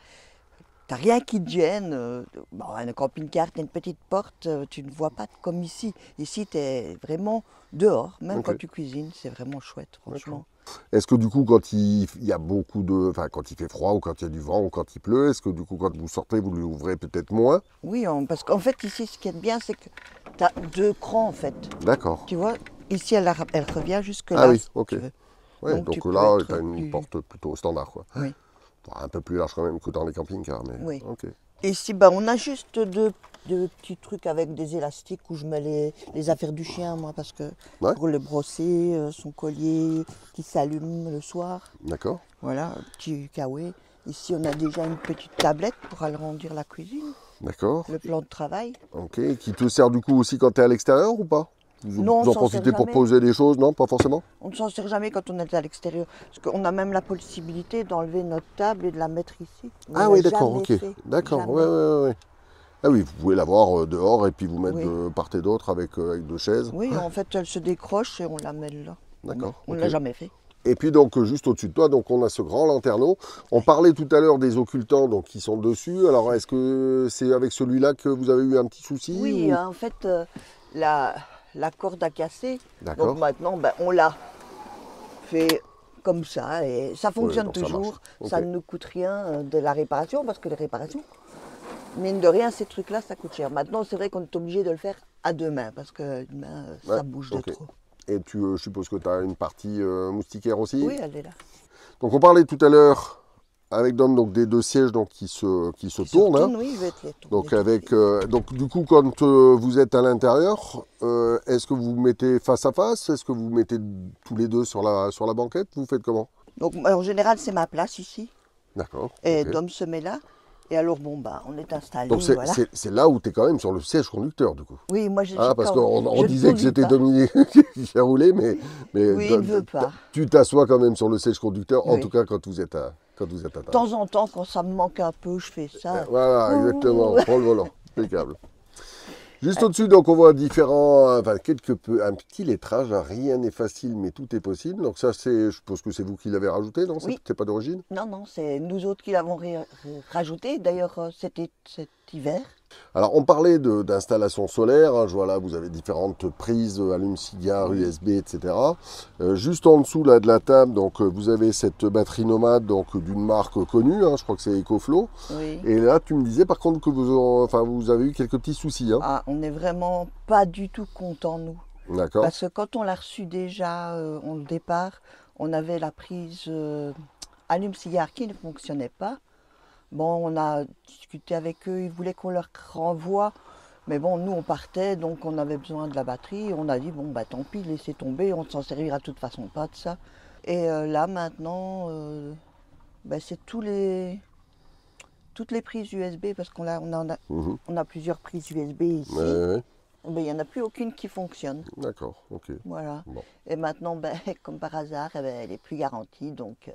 rien qui te gêne. Bon, un camping-car, t'as une petite porte, tu ne vois pas comme ici. Ici, tu es vraiment dehors, même quand tu cuisines, c'est vraiment chouette, franchement. Est-ce que du coup, quand il y a beaucoup de... Enfin, quand il fait froid ou quand il y a du vent ou quand il pleut, est-ce que du coup, quand vous sortez, vous l'ouvrez peut-être moins? Oui, parce qu'en fait, ici, ce qui est bien, c'est que tu as 2 crans, en fait. D'accord. Tu vois, ici, elle revient jusque là. Ah oui, si ok. tu veux. Ouais, donc là, tu as une porte plutôt standard, quoi. Oui. Un peu plus large quand même que dans les camping-cars, mais... Oui. Okay. Ici, ben, on a juste deux petits trucs avec des élastiques où je mets les affaires du chien, moi, parce que pour le brosser, son collier qui s'allume le soir. D'accord. Voilà, un petit kawaii. Ici, on a déjà une petite tablette pour agrandir la cuisine. D'accord. Le plan de travail. Ok, qui te sert du coup aussi quand tu es à l'extérieur ou pas? Vous en profitez pour poser des choses? Non, pas forcément? On ne s'en sert jamais quand on est à l'extérieur. Parce qu'on a même la possibilité d'enlever notre table et de la mettre ici. Ah oui, d'accord, ok. D'accord, ouais. Ah oui, vous pouvez l'avoir dehors et puis vous mettre de part et d'autre avec 2 chaises. Oui, en fait, elle se décroche et on la met là. D'accord. On ne l'a jamais fait. Et puis donc, juste au-dessus de toi, donc on a ce grand lanterneau. On parlait tout à l'heure des occultants donc, qui sont dessus. Alors, est-ce que c'est avec celui-là que vous avez eu un petit souci? Oui, en fait, la corde a cassé. D'accord. Donc maintenant, ben, on l'a fait comme ça et ça fonctionne toujours. Ça ne nous coûte rien de la réparation parce que les réparations, mine de rien, ces trucs-là, ça coûte cher. Maintenant, c'est vrai qu'on est obligé de le faire à 2 mains parce que une main, ça bouge de trop. Et je suppose que tu as une partie moustiquaire aussi? Oui, elle est là. Donc on parlait tout à l'heure avec Dom donc, des 2 sièges donc, qui se tournent. Hein. Oui, il va être les tourner. Donc du coup, quand vous êtes à l'intérieur, est-ce que vous mettez face à face? Est-ce que vous mettez tous les deux sur la banquette? Vous faites comment? Donc en général, c'est ma place ici. D'accord. Et Dom se met là. Et alors, bon, bah, on est installé. Donc c'est là où tu es quand même sur le siège conducteur, du coup. Oui, moi j'ai parce qu'on disait que c'était Dominique qui a roulé, mais oui, il ne veut pas. Tu t'assois quand même sur le siège conducteur, en tout cas quand vous êtes à table. De temps en temps, quand ça me manque un peu, je fais ça. Voilà, exactement, prends le volant, impeccable. Juste au-dessus, donc on voit un petit lettrage, rien n'est facile, mais tout est possible. Donc ça, je suppose que c'est vous qui l'avez rajouté, non? Oui. C'était pas d'origine? Non, c'est nous autres qui l'avons rajouté. D'ailleurs, c'était cet hiver. Alors, on parlait d'installation solaire. Hein, je vois là, vous avez différentes prises, allume-cigare, USB, etc. Juste en dessous là, de la table, donc, vous avez cette batterie nomade d'une marque connue. Hein, je crois que c'est EcoFlow. Oui. Et là, tu me disais par contre que vous avez eu quelques petits soucis. Hein. Ah, on n'est vraiment pas du tout contents, nous. D'accord. Parce que quand on l'a reçu déjà au départ, on avait la prise allume-cigare qui ne fonctionnait pas. Bon, on a discuté avec eux, ils voulaient qu'on leur renvoie. Mais bon, nous, on partait, donc on avait besoin de la batterie. On a dit, bon, bah tant pis, laissez tomber, on ne s'en servira de toute façon pas de ça. Et là, maintenant, c'est toutes les prises USB, parce qu'on a plusieurs prises USB ici. Ouais. Mais il n'y en a plus aucune qui fonctionne. D'accord, ok. Voilà. Bon. Et maintenant, comme par hasard, elle n'est plus garantie, donc...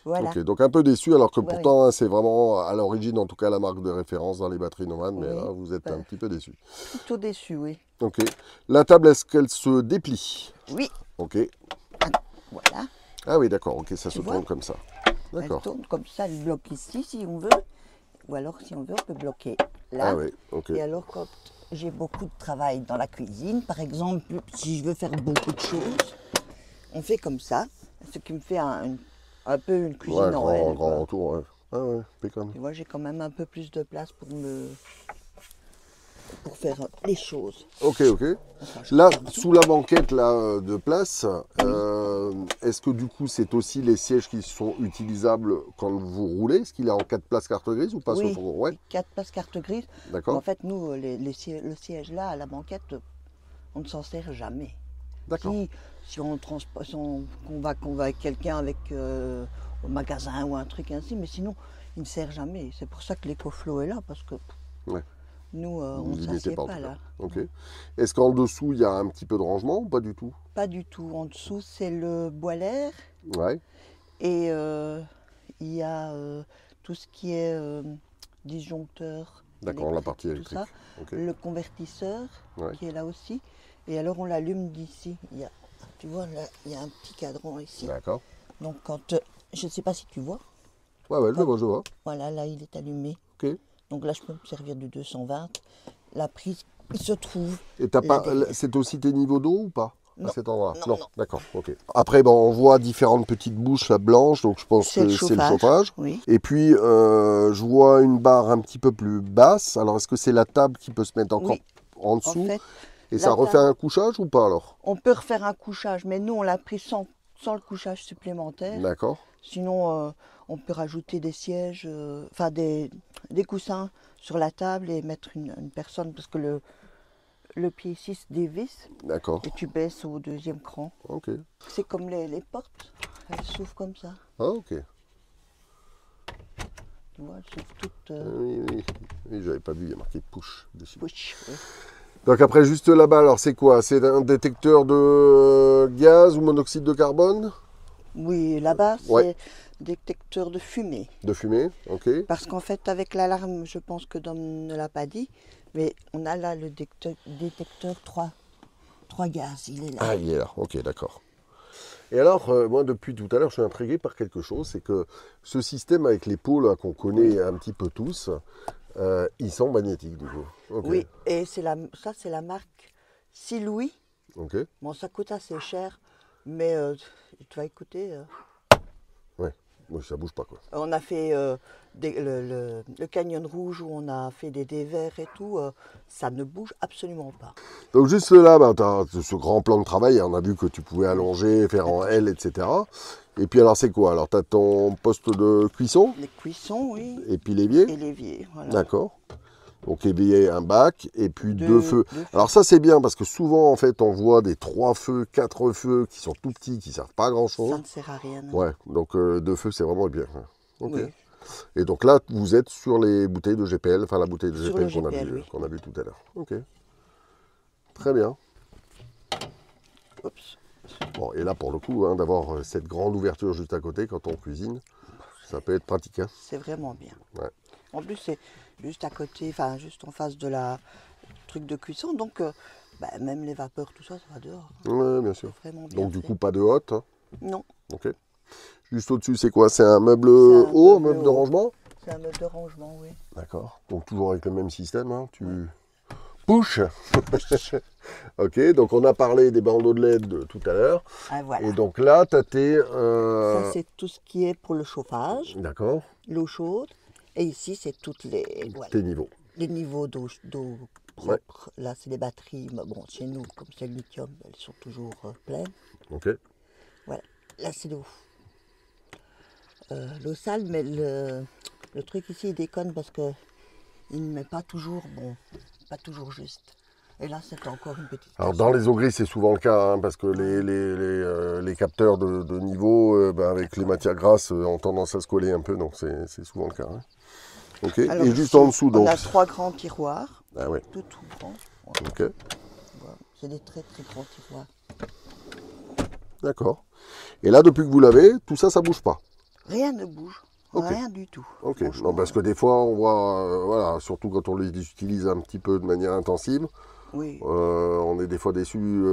Voilà. Ok, donc un peu déçu, alors que pourtant c'est vraiment à l'origine en tout cas la marque de référence dans les batteries nomades, mais là vous êtes un petit peu déçu. Plutôt déçu, oui. Ok. La table, est-ce qu'elle se déplie? Oui. Ok. Voilà. Ah oui, d'accord, ok, ça se tourne comme ça. D'accord. Elle tourne comme ça, elle bloque ici si on veut, ou alors si on veut, on peut bloquer là. Ah oui, ok. Et alors quand j'ai beaucoup de travail dans la cuisine. Par exemple, si je veux faire beaucoup de choses, on fait comme ça. Ce qui me fait un peu une cuisine Ouais, en L. grand retour, ouais. Ah ouais, impeccable. Tu vois, j'ai quand même un peu plus de place pour faire les choses. Ok. Enfin, Là, je sous la banquette là, de place, est-ce que du coup c'est aussi les sièges qui sont utilisables quand vous roulez? Est-ce qu'il est en 4 places carte grise ou pas oui, ce fourgon? Ouais, 4 places carte grise. Mais d'accord. en fait, nous, le siège là, à la banquette, on ne s'en sert jamais. D'accord. Si on qu'on va avec quelqu'un au magasin ou un truc ainsi, mais sinon, il ne sert jamais. C'est pour ça que l'écoflow est là, parce que Ouais. nous, Vous on ne limitez s'assied pas en pas tout cas. là. Ok. Est-ce qu'en dessous il y a un petit peu de rangement ou pas du tout? Pas du tout. En dessous, c'est le boiler Ouais, et il y a tout ce qui est disjoncteur d'accord, la partie électrique, tout électrique. ça. Ok. Le convertisseur Ouais. qui est là aussi. Et alors, on l'allume d'ici. Tu vois, là, il y a un petit cadran ici. D'accord. Donc, je ne sais pas si tu vois. Ouais, je vois. Voilà, là, il est allumé. Ok. Donc là, je peux me servir du 220. La prise, il se trouve Et t'as là pas, derrière. c'est aussi tes niveaux d'eau ou pas? Non. À cet endroit-là? Non. D'accord, ok. Après, bon, on voit différentes petites bouches là, blanches, donc je pense C'est que le c'est le chauffage. chauffage. Oui. Et puis, je vois une barre un petit peu plus basse. Alors, est-ce que c'est la table qui peut se mettre encore Oui. en En dessous? fait, Et la ça refait table- un couchage ou pas alors? on peut refaire un couchage, mais nous, on l'a pris sans le couchage supplémentaire. D'accord. Sinon, on peut rajouter des sièges, enfin des coussins sur la table et mettre une personne, parce que le pied ici se dévisse D'accord. et tu baisses au deuxième cran. Ok. C'est comme les portes, elles s'ouvrent comme ça. Ah, ok. Tu vois, elles s'ouvrent toutes Oui, j'avais pas vu, il y a marqué push dessus. push. Oui. Donc après, juste là-bas, alors c'est quoi? C'est un détecteur de gaz ou monoxyde de carbone? Oui, là-bas, Ouais. c'est détecteur de fumée. De fumée, ok. Parce qu'en fait, avec l'alarme, je pense que Dom ne l'a pas dit, mais on a là le détecteur 3 gaz, il est là. Ah, il est là, ok, d'accord. Et alors, moi, depuis tout à l'heure, je suis intrigué par quelque chose, c'est que ce système avec les pots là qu'on connaît un petit peu tous, ils sont magnétiques du coup. Ok. Oui, et ça, c'est la marque 6 Louis. Ok. Bon, ça coûte assez cher, mais tu vas écouter. Ouais. Moi, ça bouge pas quoi. On a fait le Canyon Rouge où on a fait des dévers et tout, ça ne bouge absolument pas. Donc juste là, tu as ce grand plan de travail, on a vu que tu pouvais allonger, faire en L, etc. Et puis alors c'est quoi? Alors tu as ton poste de cuisson, Les cuissons, oui, et puis l'évier. et l'évier, voilà. D'accord. Donc évier, un bac, et puis deux Deux feux. feux. Alors ça c'est bien, parce que souvent en fait on voit des 3 feux, 4 feux qui sont tout petits, qui ne servent pas à grand Ça chose. ne sert à rien. Ouais, donc 2 feux c'est vraiment bien. Ok. Oui. Et donc là, vous êtes sur les bouteilles de GPL, enfin la bouteille de Sur GPL le GPL, oui. qu'on a vu tout à l'heure. Ok. Très bien. Oups. Bon, et là, pour le coup, hein, d'avoir cette grande ouverture juste à côté quand on cuisine, ça peut être pratique. Hein. C'est vraiment bien. Ouais. En plus, c'est juste à côté, enfin juste en face de la truc de cuisson, donc même les vapeurs, tout ça, ça va dehors. Ouais, bien sûr. C'est vraiment bien. Donc du fait. coup, pas de hotte. Hein. Non, Ok. Juste au-dessus, c'est quoi? C'est un meuble C'est un haut, un meuble meuble de haut. rangement? c'est un meuble de rangement, oui. D'accord. Donc toujours avec le même système. Hein. Tu push. Ok, donc on a parlé des bandeaux de LED tout à l'heure. Ah, voilà. Et donc là, tu as tes... Ça, c'est tout ce qui est pour le chauffage, D'accord. l'eau chaude. Et ici, c'est toutes voilà, Tes niveaux. les niveaux d'eau propre. Là, c'est les batteries. Mais bon, chez nous, comme c'est le lithium, elles sont toujours pleines. Ok. Voilà. Là, c'est l'eau. L'eau sale, mais le truc ici, il déconne parce que il ne met pas toujours pas toujours juste. Et là, c'est encore une petite Alors tache. dans les eaux grises, c'est souvent le cas, hein, parce que les capteurs de niveau, avec les matières grasses, ont tendance à se coller un peu, donc c'est souvent le cas. Hein. Ok. Alors, Et juste ici, en dessous, donc. on a 3 grands tiroirs, Ah ouais. tout grands. Voilà. Ok. Voilà. C'est des très très grands tiroirs. D'accord. Et là, depuis que vous l'avez, tout ça, ça bouge pas. Rien ne bouge, Ok. rien du tout. Ok. Franchement, Non, parce que des fois, on voit, voilà, surtout quand on les utilise un petit peu de manière intensive, oui. on est des fois déçus.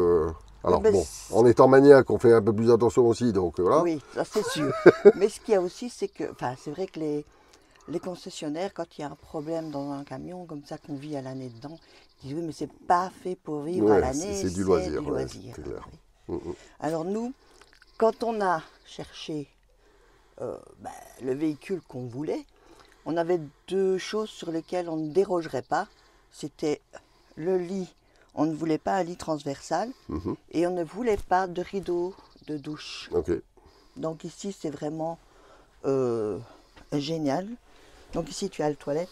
Alors mais bon, en étant maniaque, on fait un peu plus attention aussi, donc voilà. Oui, ça c'est sûr. Mais ce qu'il y a aussi, c'est que, enfin, c'est vrai que les concessionnaires, quand il y a un problème dans un camion comme ça qu'on vit à l'année dedans, Je dis oui, mais c'est pas fait pour vivre à l'année, c'est du loisir. C'est clair. Oui. Alors nous, quand on a cherché le véhicule qu'on voulait, on avait deux choses sur lesquelles on ne dérogerait pas. C'était le lit, on ne voulait pas un lit transversal et on ne voulait pas de rideau de douche. Donc ici, c'est vraiment génial. Donc ici, tu as le toilette,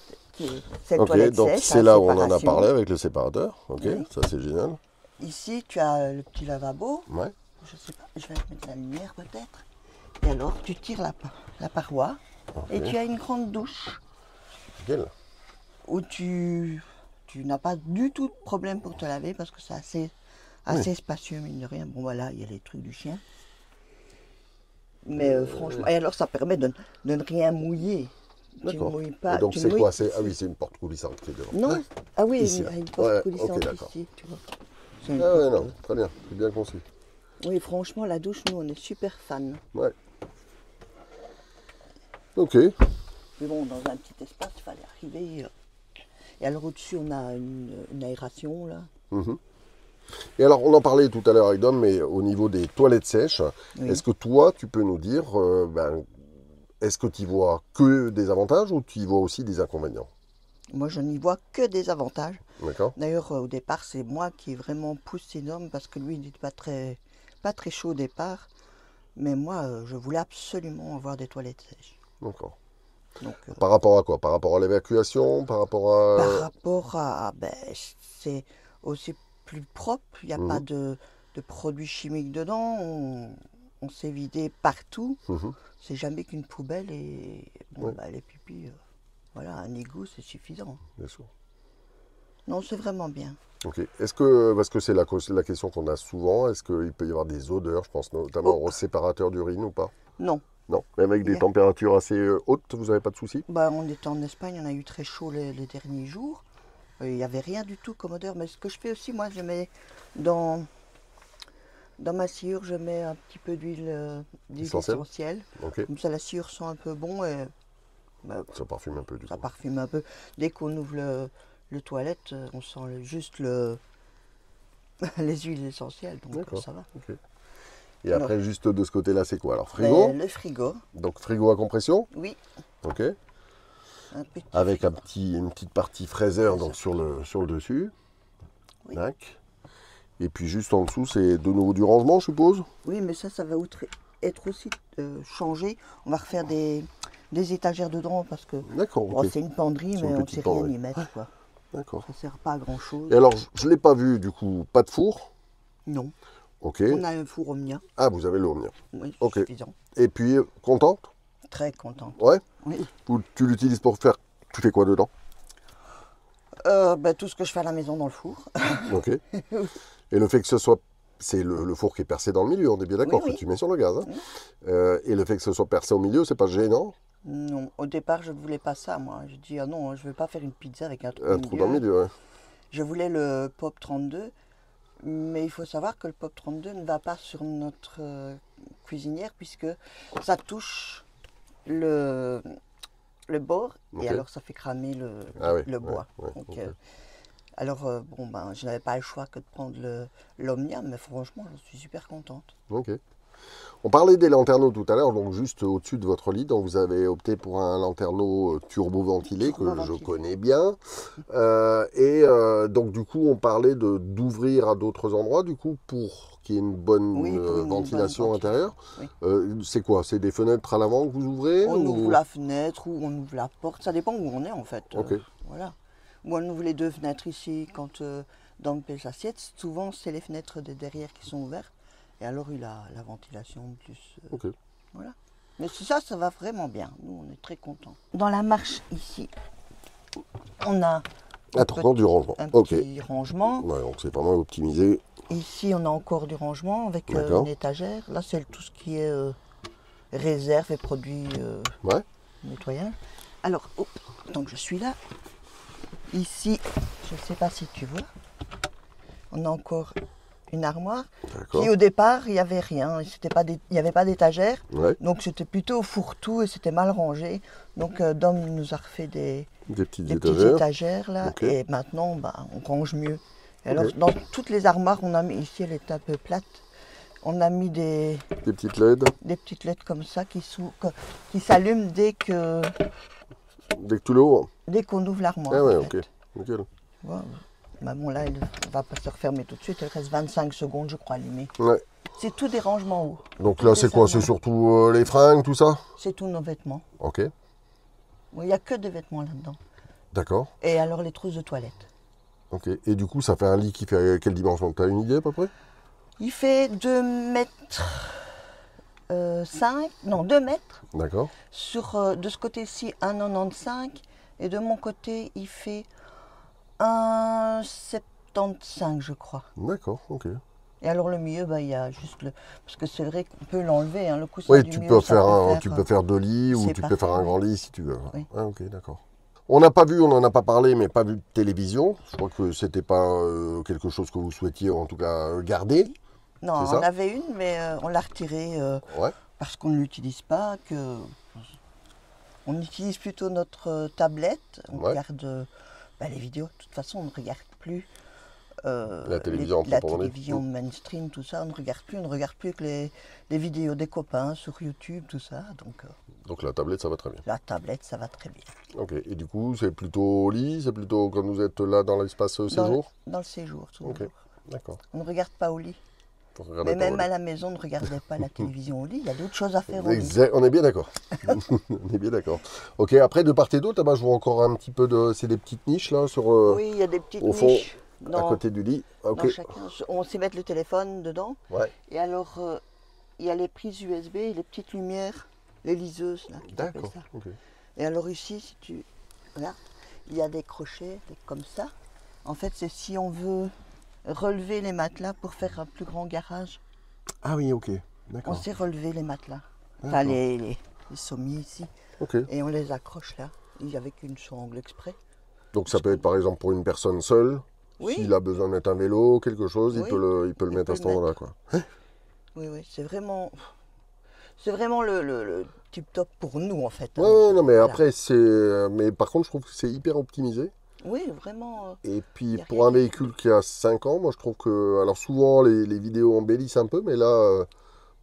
c'est le toilette donc sèche. C'est là où on en a parlé avec le séparateur. Oui. Ça c'est génial. Ici, tu as le petit lavabo. Ouais. Je sais pas, je vais te mettre la lumière peut-être. Et alors, tu tires la paroi et tu as une grande douche. Nickel. Où tu n'as pas du tout de problème pour te laver parce que c'est assez spacieux, mine de rien. Bon, voilà, il y a les trucs du chien. Mais franchement, et alors ça permet de ne rien mouiller. Tu ne mouilles pas. Et donc c'est quoi? Ah oui, c'est une porte coulissante qui est devant. Non, ah oui, ici, une porte coulissante ici, tu vois. Ah ouais, non, très bien, c'est bien conçu. Oui, franchement, la douche, nous, on est super fans. Ouais. Ok. Mais bon, dans un petit espace, il fallait arriver. Et alors au-dessus, on a une aération, là. Et alors, on en parlait tout à l'heure avec Dom, mais au niveau des toilettes sèches, est-ce que toi, tu peux nous dire, est-ce que tu y vois que des avantages ou tu y vois aussi des inconvénients? Moi, je n'y vois que des avantages. D'accord. D'ailleurs, au départ, c'est moi qui ai vraiment poussé Dom parce que lui, il n'était pas très chaud au départ. Mais moi, je voulais absolument avoir des toilettes sèches. D'accord. Donc, par rapport à quoi? Par rapport à l'évacuation? Par rapport à... c'est aussi plus propre. Il n'y a pas de produits chimiques dedans. On s'est vidé partout. C'est jamais qu'une poubelle et bon, les pipis, voilà, un égout, c'est suffisant. Bien sûr. Non, c'est vraiment bien. Ok. Est-ce que, parce que c'est la question qu'on a souvent, est-ce qu'il peut y avoir des odeurs, je pense notamment au séparateur d'urine ou pas? Non. Non, même avec des températures assez hautes, vous n'avez pas de soucis? On était en Espagne, on a eu très chaud les derniers jours. Il n'y avait rien du tout comme odeur. Mais ce que je fais aussi, moi, je mets dans ma sciure, je mets un petit peu d'huile essentielle. Comme ça, la sciure sent un peu bon et ça parfume un peu du coup. Ça parfume un peu. Dès qu'on ouvre le toilette, on sent juste les huiles essentielles, donc ça va. Et après, juste de ce côté-là, c'est quoi alors? Frigo? Le frigo. Donc frigo à compression? Oui. Ok. Avec une petite partie fraiseur donc sur le dessus. Oui. Et puis juste en dessous, c'est de nouveau du rangement, je suppose? Oui, mais ça va être aussi changé. On va refaire des étagères dedans parce que c'est une penderie, mais on ne sait rien y mettre. D'accord. Ça ne sert pas à grand chose. Et alors, je ne l'ai pas vu, du coup, pas de four? Non. Ok. On a un four Omnia. Ah, vous avez le Omnia. Oui, c'est suffisant. Et puis, contente? Très contente. Ouais? Oui. Tu l'utilises pour faire... Tu fais quoi dedans? Tout ce que je fais à la maison dans le four. Ok. Et le fait que ce soit... C'est le four qui est percé dans le milieu, on est bien d'accord, que tu mets sur le gaz. Hein. Oui. Et le fait que ce soit percé au milieu, c'est pas gênant? Non, au départ, je ne voulais pas ça, moi. Je dis, ah non, je ne veux pas faire une pizza avec un trou dans le milieu, ouais. Je voulais le Pop 32, mais il faut savoir que le Pop 32 ne va pas sur notre cuisinière puisque ça touche le bord et alors ça fait cramer le bois. Alors, je n'avais pas le choix que de prendre l'Omnia, mais franchement, je suis super contente. Ok. On parlait des lanterneaux tout à l'heure, donc juste au-dessus de votre lit, donc vous avez opté pour un lanterneau turbo-ventilé que je connais bien. Donc du coup, on parlait d'ouvrir à d'autres endroits, du coup, pour qu'il y ait une bonne ventilation intérieure. Oui. C'est quoi? C'est des fenêtres à l'avant que vous ouvrez? On ouvre la fenêtre ou on ouvre la porte, ça dépend où on est en fait. Voilà. Ou on ouvre les deux fenêtres ici, quand dans le pêche assiette, souvent c'est les fenêtres de derrière qui sont ouvertes. Et alors il a la ventilation plus. Voilà. Mais ça va vraiment bien. Nous, on est très contents. Dans la marche ici, on a du rangement. Un petit rangement. Ouais, donc c'est vraiment optimisé. Ici, on a encore du rangement avec une étagère. Là, c'est tout ce qui est réserve et produits nettoyage. Alors, donc je suis là. Ici, je ne sais pas si tu vois, on a encore une armoire qui au départ il n'y avait rien, il n'y avait pas d'étagère, donc c'était plutôt fourre-tout et c'était mal rangé. Donc Dom nous a refait des Des petites des petites étagères. étagères là. Ok. Et maintenant, bah, on range mieux. Et alors, Ok. dans toutes les armoires, on a mis, ici elle est un peu plate, on a mis des petites LED. petites lettres comme ça qui s'allument Dès que tu l'ouvres. dès qu'on ouvre l'armoire. Ah ouais, en ok. fait. Nickel. Voilà. Bah bon, là, elle ne va pas se refermer tout de suite, elle reste 25 secondes, je crois, allumée. Ouais. C'est tout des rangements hauts. Donc Tout là, des c'est quoi? C'est armoires. surtout les fringues, tout ça? C'est tous nos vêtements. Ok. Il n'y a que des vêtements là-dedans. D'accord. Et alors les trousses de toilette. Ok. Et du coup, ça fait un lit qui fait quelle dimension? Tu as une idée à peu près? Il fait 2 mètres 2 mètres. D'accord. De ce côté-ci, 1,95. Et de mon côté, il fait 1,75, je crois. D'accord, ok. Et alors le milieu, bah, il y a juste le... Parce que c'est vrai qu'on peut l'enlever, hein, le coussin Oui, du tu milieu, peux ça faire, peut tu peux faire 2 lits ou c'est tu peux faire un parfait, grand lit si tu veux. Oui. Ah, ok, d'accord. On n'a pas vu, on n'en a pas parlé, mais pas vu de télévision. Je crois que c'était pas quelque chose que vous souhaitiez en tout cas garder. Non, C'est ça on avait une, mais on l'a retirée Ouais. parce qu'on ne l'utilise pas, on utilise plutôt notre tablette, on Ouais. regarde les vidéos, de toute façon on ne regarde plus La télévision, la proprement dit. télévision mainstream, tout ça, on ne regarde plus que les vidéos des copains sur YouTube, tout ça, Donc la tablette, ça va très bien. la tablette ça va très bien. Ok. Et du coup, c'est plutôt au lit, c'est plutôt quand vous êtes là dans l'espace séjour? Dans le séjour, toujours. Ok. D'accord. On ne regarde pas au lit. Faut regarder Mais pas au même lit. à la maison, on ne regardait pas la télévision au lit, il y a d'autres choses à faire au lit. On est bien d'accord. On est bien d'accord. Ok, après de part et d'autre, là-bas, je vois encore un petit peu de. C'est des petites niches là sur Oui, il y a des petites au fond, niches à côté du lit. dans Ok. chacun. On sait mettre le téléphone dedans. Ouais. Et alors, il y a les prises USB et les petites lumières, les liseuses là. Qui s'appellent D'accord. ça. Ok. Et alors ici, si tu regardes, il y a des crochets comme ça. En fait, c'est si on veut relever les matelas pour faire un plus grand garage. Ah oui, ok. On D'accord. sait relever les matelas. Enfin, D'accord. les sommiers ici. Ok. Et on les accroche là, avec une sangle exprès. Donc ça peut être par exemple pour une personne seule. Oui. S'il a besoin de mettre un vélo, quelque chose, Oui, il peut le mettre à cet endroit-là, quoi. Oui, c'est vraiment le tip top pour nous en fait. hein. Ouais, non, mais Voilà. après, mais par contre, je trouve que c'est hyper optimisé. Oui, vraiment. Et puis, Y a pour rien un qui- véhicule qui a 5 ans, moi, je trouve que... Alors, souvent, les vidéos embellissent un peu, mais là,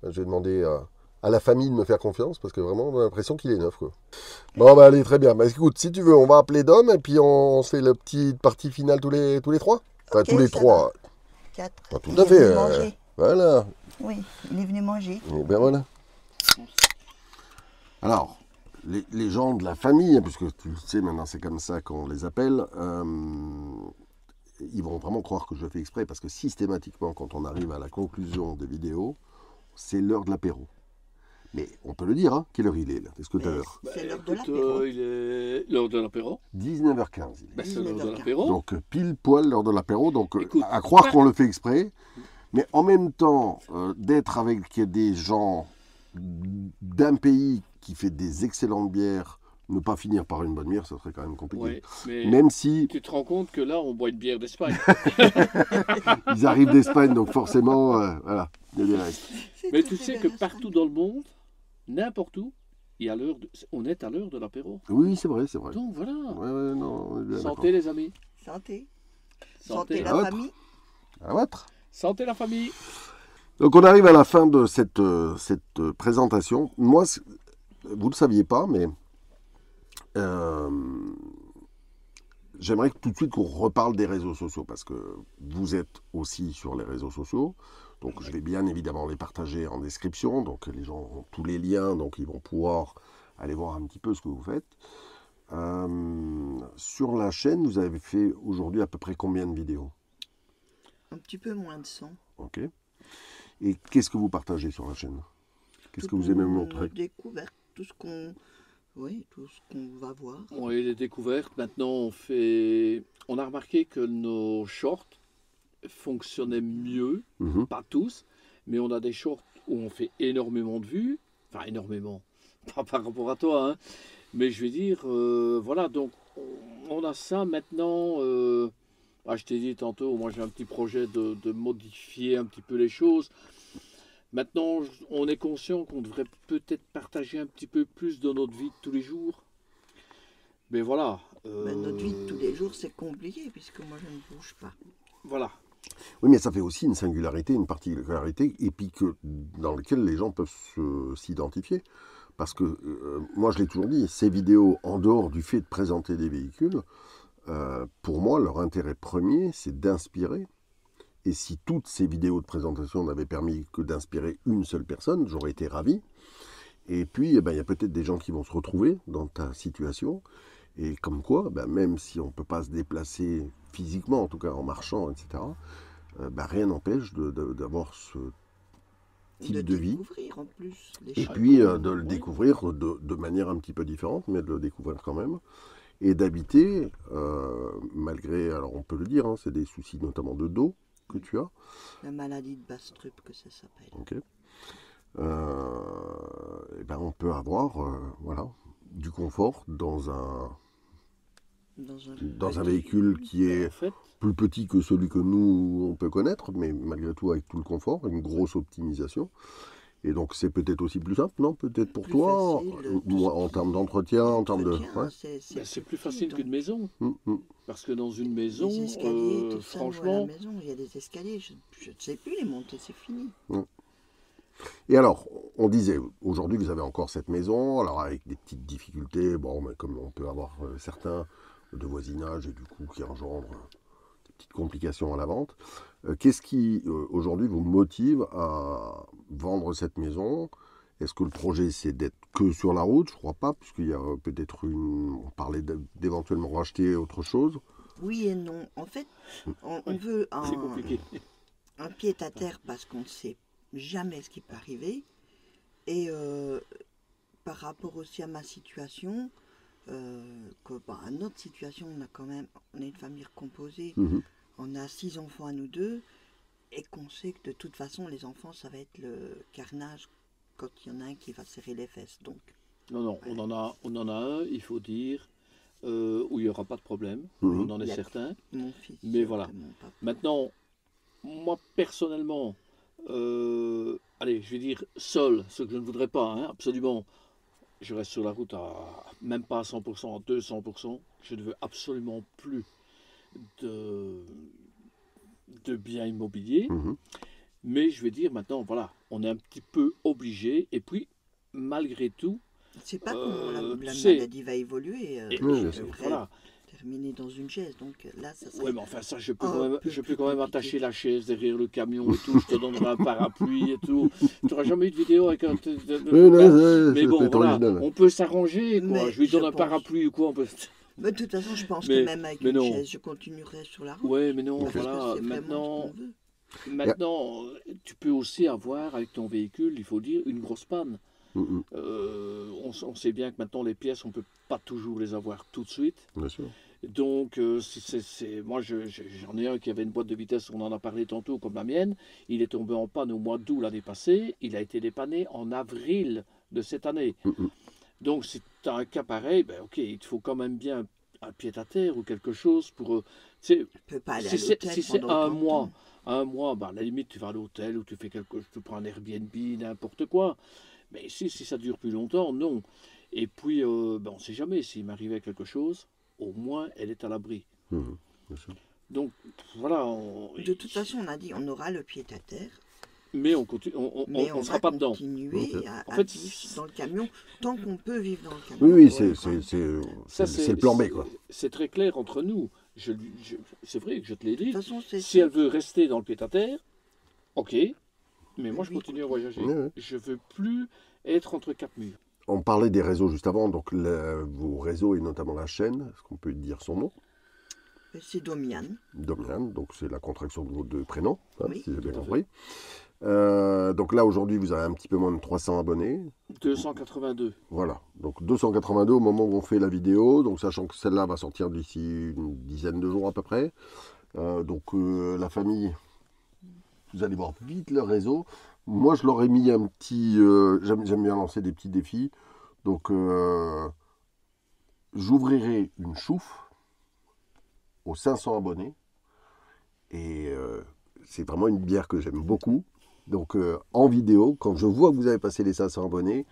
j'ai demandé à la famille de me faire confiance, parce que vraiment, on a l'impression qu'il est neuf, quoi. Bon, bah, allez, très bien. Bah, écoute, si tu veux, on va appeler Dom, et puis on se fait la petite partie finale tous les trois. Enfin, Ok, tous les ça trois. 4. Pas tout Il à est fait. venu manger. Voilà. Oui, il est venu manger. Et ben voilà. Alors, les gens de la famille, hein, puisque tu le sais maintenant, c'est comme ça qu'on les appelle, ils vont vraiment croire que je fais exprès, parce que systématiquement, quand on arrive à la conclusion des vidéos, c'est l'heure de l'apéro. Mais on peut le dire, hein, quelle heure il est là? Est-ce que tu as l'heure? C'est l'heure de Écoute, l'apéro. il est l'heure de l'apéro. 19h15. Il est. Ben, c'est l'heure de 19h15. l'apéro. Donc pile poil l'heure de l'apéro, donc Écoute, à croire qu'on le fait exprès, mais en même temps d'être avec des gens d'un pays qui fait des excellentes bières, ne pas finir par une bonne bière, ça serait quand même compliqué. Ouais, mais Même si tu te rends compte que là, on boit une bière d'Espagne. ils arrivent d'Espagne, donc forcément, voilà, il y a des restes. Mais tu sais que partout dans le monde, n'importe où, il y a on est à l'heure de l'apéro. Oui, c'est vrai, c'est vrai. Donc voilà. Ouais, non, on est bien d'accord. Santé les amis. Santé. Santé. La Votre. famille. À votre. Santé la famille. Donc on arrive à la fin de cette présentation. Moi, vous ne le saviez pas, mais j'aimerais tout de suite qu'on reparle des réseaux sociaux, parce que vous êtes aussi sur les réseaux sociaux. Donc je vais bien évidemment les partager en description. Donc les gens ont tous les liens, donc ils vont pouvoir aller voir un petit peu ce que vous faites. Sur la chaîne, vous avez fait aujourd'hui à peu près combien de vidéos? Un petit peu moins de 100. Ok. Et qu'est-ce que vous partagez sur la chaîne? Qu'est-ce que vous aimez me montrer? Découverte, tout ce qu'on va voir. On a eu des découvertes. Maintenant, on a remarqué que nos shorts fonctionnaient mieux. Mhm. Pas tous, mais on a des shorts où on fait énormément de vues. Enfin, énormément. Pas par rapport à toi, hein. Mais je vais dire, voilà, donc on a ça maintenant. Je t'ai dit tantôt, moi j'ai un petit projet de modifier un petit peu les choses. Maintenant, on est conscient qu'on devrait peut-être partager un petit peu plus de notre vie de tous les jours. Mais voilà, Notre vie de tous les jours, c'est compliqué, puisque moi, je ne bouge pas. Voilà. Oui, mais ça fait aussi une singularité, une particularité, et puis dans laquelle les gens peuvent s'identifier. Parce que, moi je l'ai toujours dit, ces vidéos, en dehors du fait de présenter des véhicules, pour moi, leur intérêt premier, c'est d'inspirer. Et si toutes ces vidéos de présentation n'avaient permis que d'inspirer une seule personne, j'aurais été ravi. Et puis, il y a peut-être des gens qui vont se retrouver dans ta situation. Et comme quoi, même si on ne peut pas se déplacer physiquement, en tout cas en marchant, etc., rien n'empêche d'avoir ce type de vie. En plus, et puis de le découvrir de manière un petit peu différente, mais de le découvrir quand même. Et d'habiter, malgré, alors on peut le dire, hein, c'est des soucis notamment de dos que tu as. La maladie de Bastrup, que ça s'appelle. Ok. On peut avoir voilà, du confort dans un véhicule qui est plus petit que celui que nous on peut connaître, mais malgré tout avec tout le confort, une grosse optimisation. Et donc c'est peut-être aussi plus simple, non? Peut-être pour toi, en termes d'entretien, en termes de... Ouais. C'est plus facile qu'une maison. Parce que dans une maison, franchement... La maison, il y a des escaliers, je ne sais plus les monter, c'est fini. Et alors, on disait, aujourd'hui vous avez encore cette maison, alors avec des petites difficultés, mais comme on peut avoir certains de voisinage et du coup qui engendrent des petites complications à la vente. Qu'est-ce qui aujourd'hui vous motive à vendre cette maison? Est-ce que le projet c'est d'être que sur la route? Je crois pas, puisqu'il y a peut-être on parlait d'éventuellement racheter autre chose. Oui et non. En fait, on veut un pied-à-terre parce qu'on ne sait jamais ce qui peut arriver. Et par rapport aussi à ma situation, à notre situation, on est une famille recomposée, on a 6 enfants à nous deux, et qu'on sait que de toute façon, les enfants, ça va être le carnage quand il y en a un qui va serrer les fesses. Donc, non, on en a un, il faut dire, où il n'y aura pas de problème, on en est certain. Mon fils. Mais voilà. Maintenant, moi personnellement, allez, je vais dire seul, ce que je ne voudrais pas, hein, absolument. Je reste sur la route même pas à 100%, à 200%. Je ne veux absolument plus de biens immobiliers. Mais je vais dire maintenant, voilà, on est un petit peu obligé. Et puis, malgré tout... C'est pas comment la maladie va évoluer. Voilà. Terminer dans une chaise, donc là ça serait... Oui, mais enfin ça, je peux quand même attacher la chaise derrière le camion et tout, je te donnerai un parapluie et tout. Tu n'auras jamais eu de vidéo avec un... mais bon, voilà, on peut s'arranger, quoi. Je lui donne un parapluie ou quoi, on peut... Mais de toute façon, je pense que même avec une chaise, je continuerai sur la route. Oui, mais non, voilà, maintenant, tu peux aussi avoir, avec ton véhicule, il faut dire, une grosse panne. On sait bien que maintenant les pièces on peut pas toujours les avoir tout de suite. Bien sûr. Donc moi j'en ai un qui avait une boîte de vitesse, on en a parlé tantôt, comme la mienne. Il est tombé en panne au mois d'août l'année passée, il a été dépanné en avril de cette année. Donc si tu as un cas pareil, ok, il te faut quand même bien un pied-à-terre ou quelque chose pour... si c'est un mois, à la limite tu vas à l'hôtel ou tu fais tu prends un Airbnb, n'importe quoi. Mais ici, si ça dure plus longtemps, non. Et puis, on ne sait jamais, s'il m'arrivait quelque chose, au moins, elle est à l'abri. Donc, voilà. De toute façon, on a dit, on aura le pied-à-terre. Mais on ne sera pas dedans. On va continuer à vivre dans le camion, tant qu'on peut vivre dans le camion. Oui, c'est le plan B, quoi. C'est très clair entre nous. C'est vrai que je te l'ai dit. Si elle veut rester dans le pied-à-terre, ok. Mais moi, je continue à voyager. Je ne veux plus être entre 4 murs. On parlait des réseaux juste avant, donc vos réseaux et notamment la chaîne, est-ce qu'on peut dire son nom? C'est Domian. Domian, donc c'est la contraction de vos deux prénoms, si j'ai bien compris. Donc là, aujourd'hui, vous avez un petit peu moins de 300 abonnés. 282. Voilà, donc 282 au moment où on fait la vidéo, donc sachant que celle-là va sortir d'ici une dizaine de jours à peu près. Donc la famille... Vous allez voir vite le réseau. Moi, je leur ai mis un petit... J'aime bien lancer des petits défis. Donc, j'ouvrirai une chouffe aux 500 abonnés. Et c'est vraiment une bière que j'aime beaucoup. Donc, en vidéo, quand je vois que vous avez passé les 500 abonnés,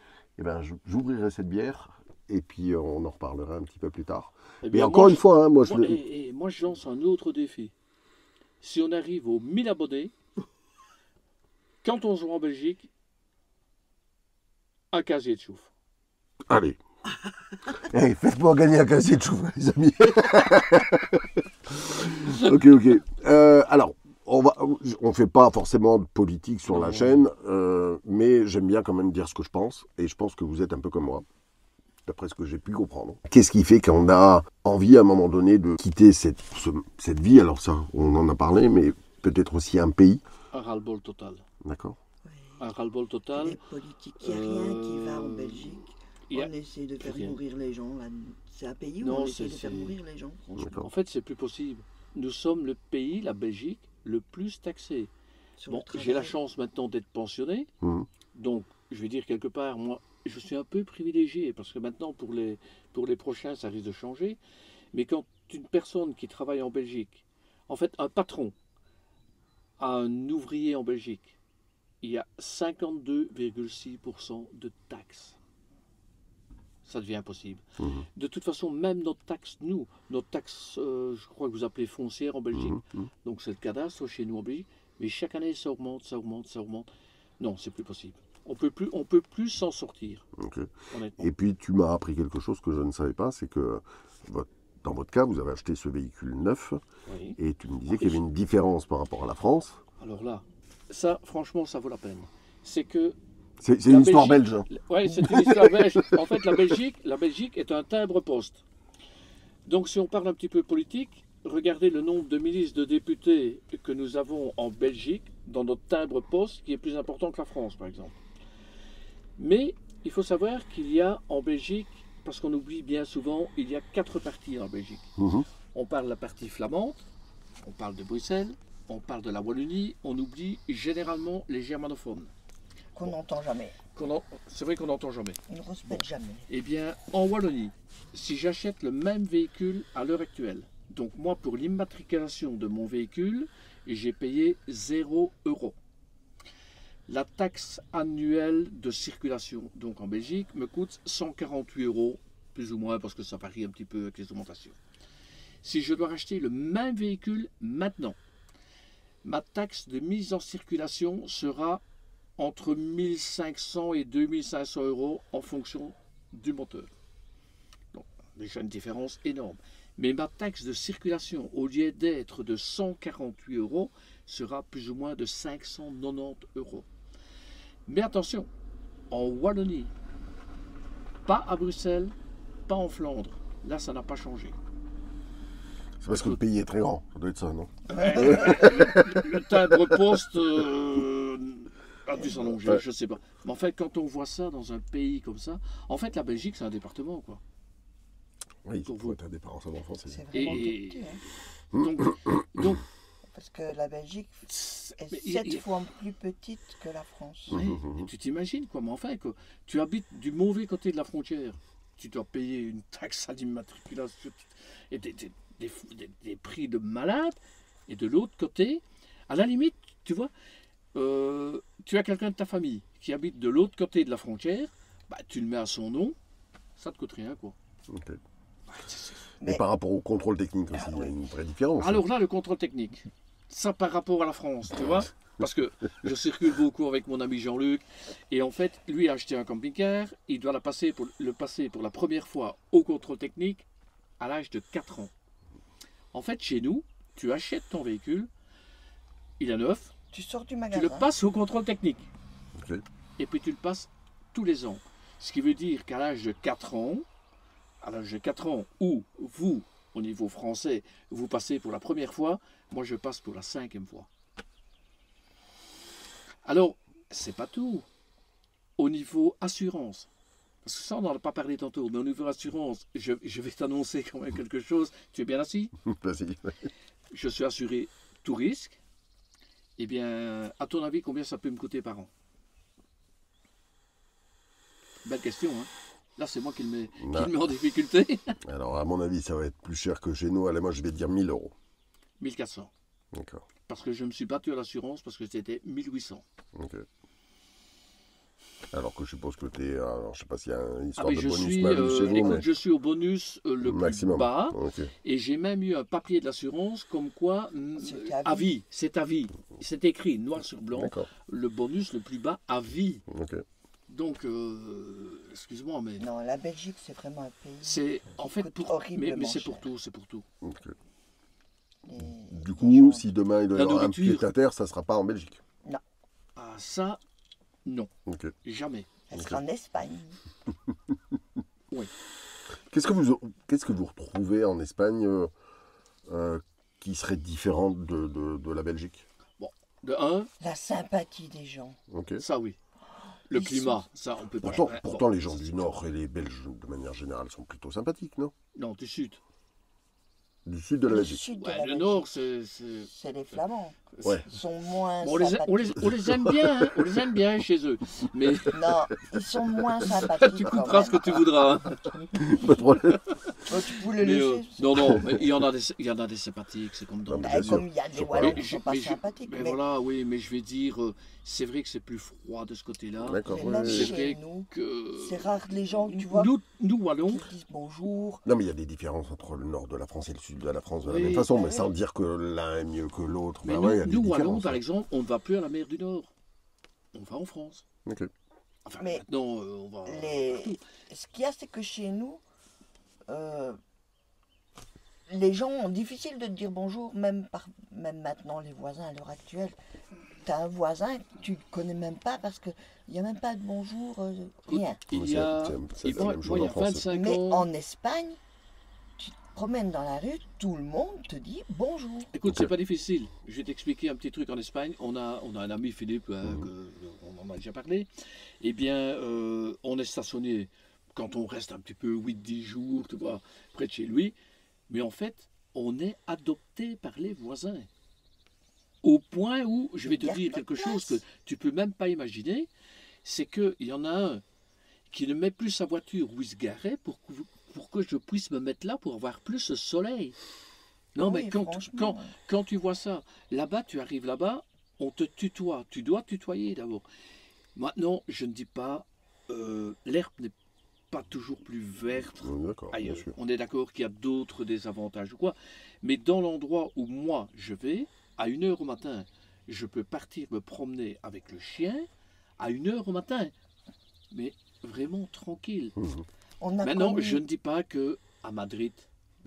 j'ouvrirai cette bière et puis on en reparlera un petit peu plus tard. Eh Mais bien, encore moi, une fois, hein, moi je moi, le... moi, je lance un autre défi. Si on arrive aux 1000 abonnés, quand on joue en Belgique, un casier de chouffe. Allez. Hey, faites-moi gagner un casier de chouffe, les amis. Ok, ok. Alors, on fait pas forcément de politique sur la chaîne, mais j'aime bien quand même dire ce que je pense, et je pense que vous êtes un peu comme moi, d'après ce que j'ai pu comprendre. Qu'est-ce qui fait qu'on a envie à un moment donné de quitter cette vie? Alors ça, on en a parlé, mais peut-être aussi un pays. Un ras-le-bol total. D'accord. Oui. Un ras-le-bol total. Les politiques, il n'y a rien qui va en Belgique. Il y a On essaie de faire rien. mourir les gens. Là. C'est un pays où Non, on essaie de c'est- faire mourir les gens, franchement. D'accord. En fait, c'est plus possible. Nous sommes le pays, la Belgique, le plus taxé. Sur Bon, le j'ai la travail. chance maintenant d'être pensionné, Mhm. donc je vais dire quelque part, moi, je suis un peu privilégié parce que maintenant pour les prochains, ça risque de changer. Mais quand une personne qui travaille en Belgique, en fait, un patron a un ouvrier en Belgique, il y a 52,6% de taxes. Ça devient impossible. Mhm. De toute façon, même notre taxe, notre taxe, je crois que vous appelez foncière en Belgique, Mhm. donc c'est le cadastre chez nous en Belgique, mais chaque année ça augmente, ça augmente, ça augmente. Non, c'est plus possible. On peut plus s'en sortir, Ok. honnêtement. Et puis tu m'as appris quelque chose que je ne savais pas, c'est que dans votre cas, vous avez acheté ce véhicule neuf, Oui. et tu me disais qu'il y avait une différence par rapport à la France. Alors là, ça, franchement, ça vaut la peine. C'est que C'est la une histoire belge. Oui, c'est une histoire belge. En fait, la Belgique est un timbre-poste. Donc, si on parle un petit peu politique, regardez le nombre de ministres, de députés que nous avons en Belgique dans notre timbre-poste, qui est plus important que la France, par exemple. Mais il faut savoir qu'il y a en Belgique, parce qu'on oublie bien souvent, il y a 4 parties en Belgique. Mhm. On parle de la partie flamande, on parle de Bruxelles, on parle de la Wallonie, on oublie généralement les germanophones. Qu'on n'entend jamais. C'est vrai qu'on n'entend jamais. Ils ne respectent jamais. Eh bien, en Wallonie, si j'achète le même véhicule à l'heure actuelle, donc moi pour l'immatriculation de mon véhicule, j'ai payé 0 €. La taxe annuelle de circulation, donc en Belgique, me coûte 148 €, plus ou moins, parce que ça varie un petit peu avec les augmentations. Si je dois racheter le même véhicule maintenant, ma taxe de mise en circulation sera entre 1500 et 2500 € en fonction du moteur. Donc, déjà une différence énorme. Mais ma taxe de circulation, au lieu d'être de 148 €, sera plus ou moins de 590 €. Mais attention, en Wallonie, pas à Bruxelles, pas en Flandre. Là, ça n'a pas changé. C'est parce que le pays est très grand, ça doit être ça, non? Le timbre-poste a dû s'allonger, Ouais. je sais pas. Mais en fait, quand on voit ça dans un pays comme ça, en fait, la Belgique, c'est un département, quoi. Oui, Pour il vous. faut être indépendant en France. C'est c'est- vraiment Et- tout petit. Hein. Donc, Parce que la Belgique est mais 7 fois plus petite que la France. ouais, Mhm. tu t'imagines, quoi. Mais enfin, que tu habites du mauvais côté de la frontière, tu dois payer une taxe à l'immatriculation et des prix de malade. Et de l'autre côté, à la limite, tu vois, tu as quelqu'un de ta famille qui habite de l'autre côté de la frontière, bah, tu le mets à son nom, ça te coûte rien, quoi. Ok. Mais- Et par rapport au contrôle technique aussi, il y a une vraie différence. Alors là, le contrôle technique, ça par rapport à la France, tu vois, parce que je circule beaucoup avec mon ami Jean-Luc, et en fait, lui a acheté un camping-car, il doit le passer pour la première fois au contrôle technique à l'âge de 4 ans. En fait, chez nous, tu achètes ton véhicule, il est neuf, Tu sors du tu magasin. le passes au contrôle technique, Ok. et puis tu le passes tous les ans. Ce qui veut dire qu'à l'âge de 4 ans, où vous, au niveau français, vous passez pour la première fois, moi je passe pour la 5e fois. Alors, c'est pas tout. Au niveau assurance, parce que ça on n'en a pas parlé tantôt, mais au niveau assurance, je vais t'annoncer quand même quelque chose. Tu es bien assis? Vas-y. Je suis assuré tout risque. Eh bien, à ton avis, combien ça peut me coûter par an? Belle question, hein? Là, c'est moi qui le mets en difficulté. Alors, à mon avis, ça va être plus cher que chez nous. Allez, moi, je vais dire 1000 €. 1400. D'accord. Parce que je me suis battu à l'assurance parce que c'était 1800. Ok. Alors que je suppose que tu es, alors je sais pas s'il y a une Ah histoire mais de je bonus suis, malus chez vous, écoute, mais je suis au bonus le plus maximum. bas Ok. et j'ai même eu un papier de l'assurance comme quoi C'était à vie, c'est à vie. C'est écrit noir sur blanc, D'accord. le bonus le plus bas à vie. Ok. Donc, excuse-moi, mais Non, la Belgique, c'est vraiment un pays. c'est en fait coûte pour, horriblement mais c'est pour cher. tout, c'est pour tout. Ok. Les- Du les coup, gens- si demain il doit y La avoir un nourriture. pied à terre, ça sera pas en Belgique. Ah ça, non, Ok. jamais. Elle sera en Espagne. Qu'est-ce que vous retrouvez en Espagne qui serait différent de la Belgique? De un, La sympathie des gens. Ok. ça oui. Le Ils climat, ça on peut pas. Pourtant, Bon, les gens ça, du c'est- Nord et les Belges, de manière générale, sont plutôt sympathiques, non? Non, du sud. Du sud de la Le Belgique. sud de Ouais, la le Belgique, nord, c'est les Flamands. Ouais. Ils sont moins Bon, sympathiques. on les aime bien, hein, on les aime bien chez eux. Mais Non, ils sont moins sympathiques. tu quand couperas ce que même. tu voudras. hein. Pas de problème. Oh, tu peux le Mais, laisser. non, non, mais il y en a des sympathiques, c'est comme dans Non, le mais Bah, bien sûr. comme il y a des Sur Wallons Paris. qui ne sont pas mais sympathiques. mais Mais, voilà, oui, mais je vais dire, c'est vrai que c'est plus froid de ce côté-là. D'accord. mais ouais, même ouais, C'est ouais. vrai chez nous, que c'est rare les gens, tu vois, nous Wallons, qui disent bonjour. Non, mais il y a des différences entre le nord de la France et le sud de la France de la Oui, même façon, bah mais oui. sans dire que l'un est mieux que l'autre. mais Bah nous, ouais, il y a des nous Wallons, différences. par Ouais. exemple, on ne va plus à la mer du Nord. On va en France. Ok. Enfin, Mais maintenant, on va partout. Ce qu'il y a, c'est que chez nous, les gens ont difficile de te dire bonjour, même maintenant, les voisins à l'heure actuelle. Tu as un voisin que tu ne connais même pas parce qu'il n'y a même pas de bonjour, rien. Il Mais y a, c'est la moi, même chose moi, il y en a France. 25 Mais ans. en Espagne, tu te promènes dans la rue, tout le monde te dit bonjour. Écoute, Ok. c'est pas difficile. Je vais t'expliquer un petit truc en Espagne. On a un ami Philippe, hein, Mhm. on en a déjà parlé. Eh bien, on est stationné quand on reste un petit peu 8-10 jours, tu vois, près de chez lui. Mais en fait, on est adopté par les voisins. Au point où, je vais te Il y a dire pas de quelque chose que place. tu peux même pas imaginer, c'est qu'il y en a un qui ne met plus sa voiture où il se garait pour que je puisse me mettre là pour avoir plus de soleil. Non, mais Oui, quand, franchement, quand tu vois ça, là-bas, tu arrives là-bas, on te tutoie. Tu dois tutoyer d'abord. Maintenant, je ne dis pas, l'herbe n'est pas toujours plus verte D'accord, bien ailleurs. sûr. On est d'accord qu'il y a d'autres désavantages ou quoi. Mais dans l'endroit où moi je vais, à 1 heure au matin, je peux partir me promener avec le chien à 1 heure au matin. Mais vraiment tranquille. Mhm. on a Maintenant, connu... je ne dis pas que à Madrid,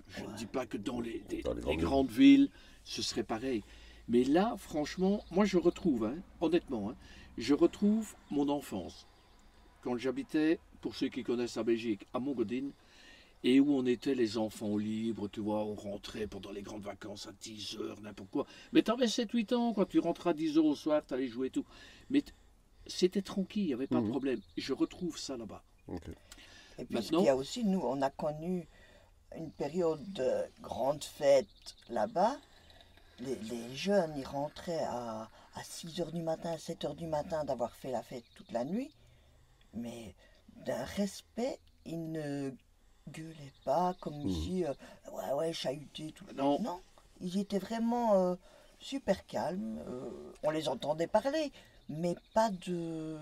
je ne Ouais. dis pas que dans les Dans les grandes villes, ce serait pareil. Mais là, franchement, moi je retrouve, hein, honnêtement, hein, je retrouve mon enfance. Quand j'habitais, pour ceux qui connaissent la Belgique, à Montgodin, et où on était les enfants libres, tu vois, on rentrait pendant les grandes vacances à 10 heures, n'importe quoi. Mais tu avais 7-8 ans, quand tu rentrais à 10 heures au soir, tu allais jouer et tout. Mais c'était tranquille, il n'y avait pas de Mhm. problème. Je retrouve ça là-bas. Ok. Et puis ce Maintenant- qu'il y a aussi, nous, on a connu une période de grandes fêtes là-bas. Les jeunes, ils rentraient à 6 heures du matin, 7 heures du matin d'avoir fait la fête toute la nuit. Mais d'un respect, ils ne gueulaient pas comme ici, ouais, ouais, chahuté, tout. Non. Non, ils étaient vraiment super calmes. On les entendait parler, mais pas de...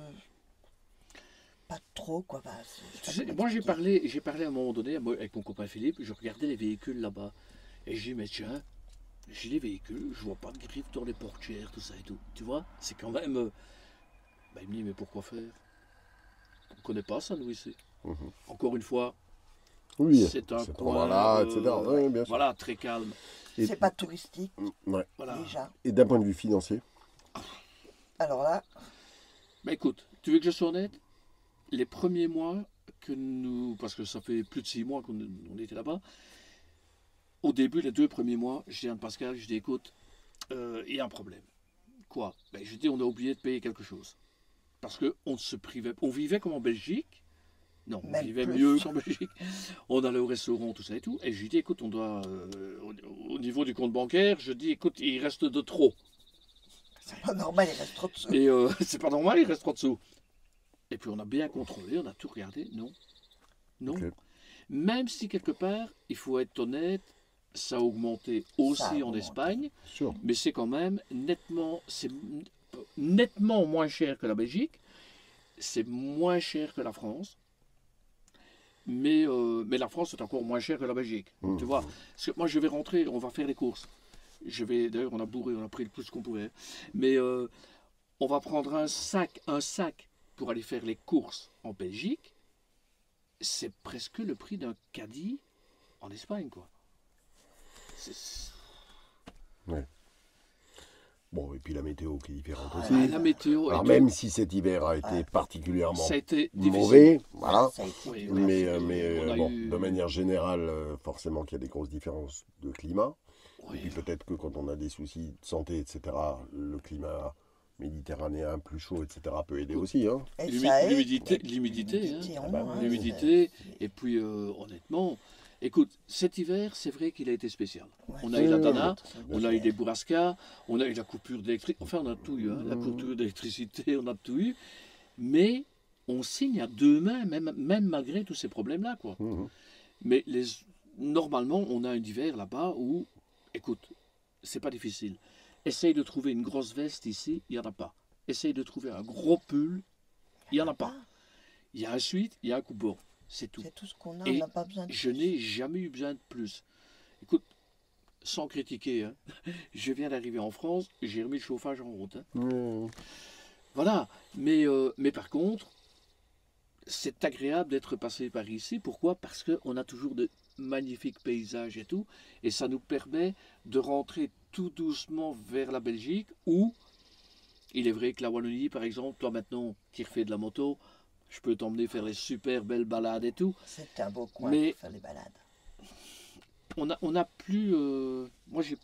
Pas trop, quoi. Bah, je sais Tu pas sais, comment moi expliquer. j'ai parlé à un moment donné avec mon copain Philippe, je regardais les véhicules là-bas. Et j'ai dit, mais tiens, j'ai les véhicules, je vois pas de griffes dans les portières, tout ça et tout. Tu vois, c'est quand même. Ben, il me dit, mais pourquoi faire? On connaît pas ça, nous, ici. Mhm. Encore une fois, Oui, c'est un cet coin. endroit-là, etc. Oui, bien sûr. Voilà, très calme. Et- C'est pas touristique, Ouais. Voilà. déjà. Et d'un point de vue financier, Alors là, Ben écoute, tu veux que je sois honnête? Les premiers mois que nous. Parce que ça fait plus de 6 mois qu'on était là-bas. Au début, les 2 premiers mois, je dis à Pascal, je dis écoute, il y a un problème. Quoi? Ben, je dis on a oublié de payer quelque chose. Parce qu'on se privait. On vivait comme en Belgique. Non, on Même vivait plus. mieux qu'en Belgique. On allait au restaurant, tout ça et tout. Et je lui dis écoute, on doit. Au niveau du compte bancaire, je dis écoute, il reste de trop. c'est pas normal, il reste trop de sous. Et c'est pas normal, il reste trop de sous. Et puis on a bien contrôlé, on a tout regardé. Non. Non. Ok. Même si quelque part, il faut être honnête, ça a augmenté aussi Ça a en augmenté. Espagne, sûr. mais c'est quand même nettement moins cher que la Belgique. c'est moins cher que la France. Mais la France est encore moins cher que la Belgique. Tu vois, parce que moi je vais rentrer, on va faire les courses. D'ailleurs on a bourré, on a pris le plus qu'on pouvait. Mais on va prendre un sac pour aller faire les courses en Belgique. C'est presque le prix d'un caddie en Espagne, quoi. Ouais. Bon, et puis la météo qui est différente aussi. La météo. Alors même si cet hiver a été particulièrement ça a été mauvais, voilà. Oui, Mais bon, eu... de manière générale, forcément qu'il y a des grosses différences de climat. Oui. Et puis peut-être que quand on a des soucis de santé, etc., le climat méditerranéen plus chaud, etc., peut aider aussi. Hein. L'humidité, l'humidité. Et puis honnêtement, écoute, cet hiver, c'est vrai qu'il a été spécial. Ouais. On a eu la Dana, on a eu des bourrascas, on a eu la coupure d'électricité, enfin on a tout eu, hein. La coupure d'électricité, on a tout eu. Mais on signe à deux mains, même malgré tous ces problèmes-là, quoi. Mais normalement, on a un hiver là-bas où, écoute, c'est pas difficile. Essaye de trouver une grosse veste ici, il n'y en a pas. Essaye de trouver un gros pull, il n'y en a pas. Il y a un sweat, il y a un coupe-bord. C'est tout. C'est tout ce qu'on a, et on n'a pas besoin de je n'ai jamais eu besoin de plus. Écoute, sans critiquer, hein, je viens d'arriver en France, j'ai remis le chauffage en route. Hein. Voilà, mais par contre, c'est agréable d'être passé par ici. Pourquoi? Parce qu'on a toujours de magnifiques paysages et tout, et ça nous permet de rentrer tout doucement vers la Belgique, où il est vrai que la Wallonie, par exemple, toi maintenant qui refais de la moto, je peux t'emmener faire les super belles balades et tout. C'est un beau coin mais pour faire les balades. On a plus... moi, je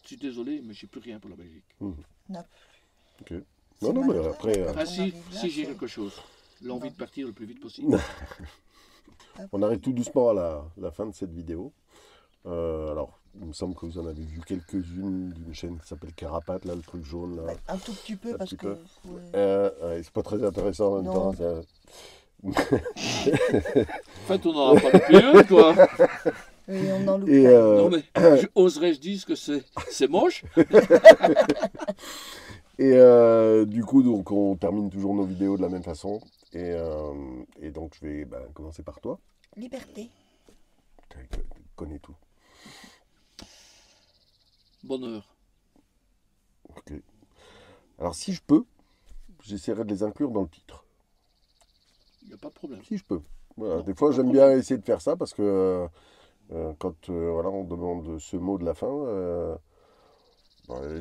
suis désolé, mais j'ai plus rien pour la Belgique. Non. Okay. Non, mais après... Enfin, si j'ai quelque chose. L'envie de partir le plus vite possible. On arrive tout doucement à la fin de cette vidéo. Alors, il me semble que vous en avez vu quelques-unes d'une chaîne qui s'appelle Carapace, là, le truc jaune. Là. Un tout petit peu, parce que... c'est pas très intéressant en même temps. En fait, on n'en a pas loupé un, quoi. Oui, on en loupe. Non, mais oserais-je dire que c'est moche? Et du coup, donc, on termine toujours nos vidéos de la même façon. Et donc, je vais commencer par toi. Liberté. Tu connais tout. Bonheur. Ok. Alors, si je peux, j'essaierai de les inclure dans le titre. Il n'y a pas de problème. Si je peux. Voilà. Des fois, j'aime bien essayer de faire ça parce que quand voilà, on demande ce mot de la fin,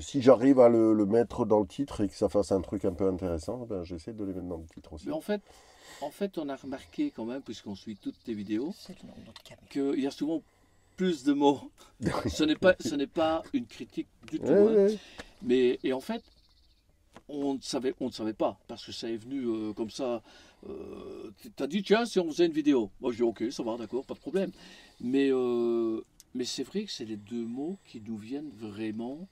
si j'arrive à le mettre dans le titre et que ça fasse un truc un peu intéressant, j'essaie de les mettre dans le titre aussi. Mais en fait, on a remarqué quand même, puisqu'on suit toutes tes vidéos, qu'il y a souvent plus de mots. Ce n'est pas une critique du tout. Hein. Mais, et en fait, on ne savait pas, parce que ça est venu comme ça. Tu as dit, tiens, si on faisait une vidéo. Moi, je dis, ok, ça va, d'accord, pas de problème. Mais c'est vrai que c'est les deux mots qui nous viennent vraiment.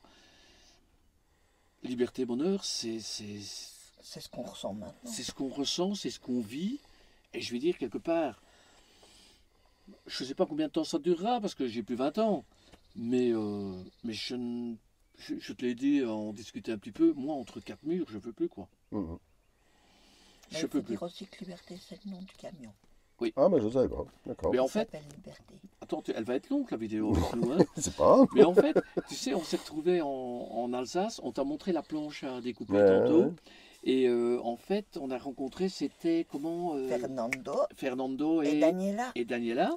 Liberté, bonheur, c'est ce qu'on ressent maintenant. C'est ce qu'on ressent, c'est ce qu'on vit. Et je vais dire, quelque part, je ne sais pas combien de temps ça durera, parce que j'ai plus 20 ans. Mais je te l'ai dit, on discutait un petit peu. Moi, entre quatre murs, je ne peux plus, quoi. Je peux plus. Dire aussi que Liberté, c'est le nom du camion. Oui. Ah, je savais pas. D'accord. Mais en fait, Liberté. Attends, elle va être longue, la vidéo. Nous, hein. C'est pas grave. Mais en fait, tu sais, on s'est retrouvés en Alsace. On t'a montré la planche à découper tantôt. Et en fait, on a rencontré, c'était comment Fernando et Daniela.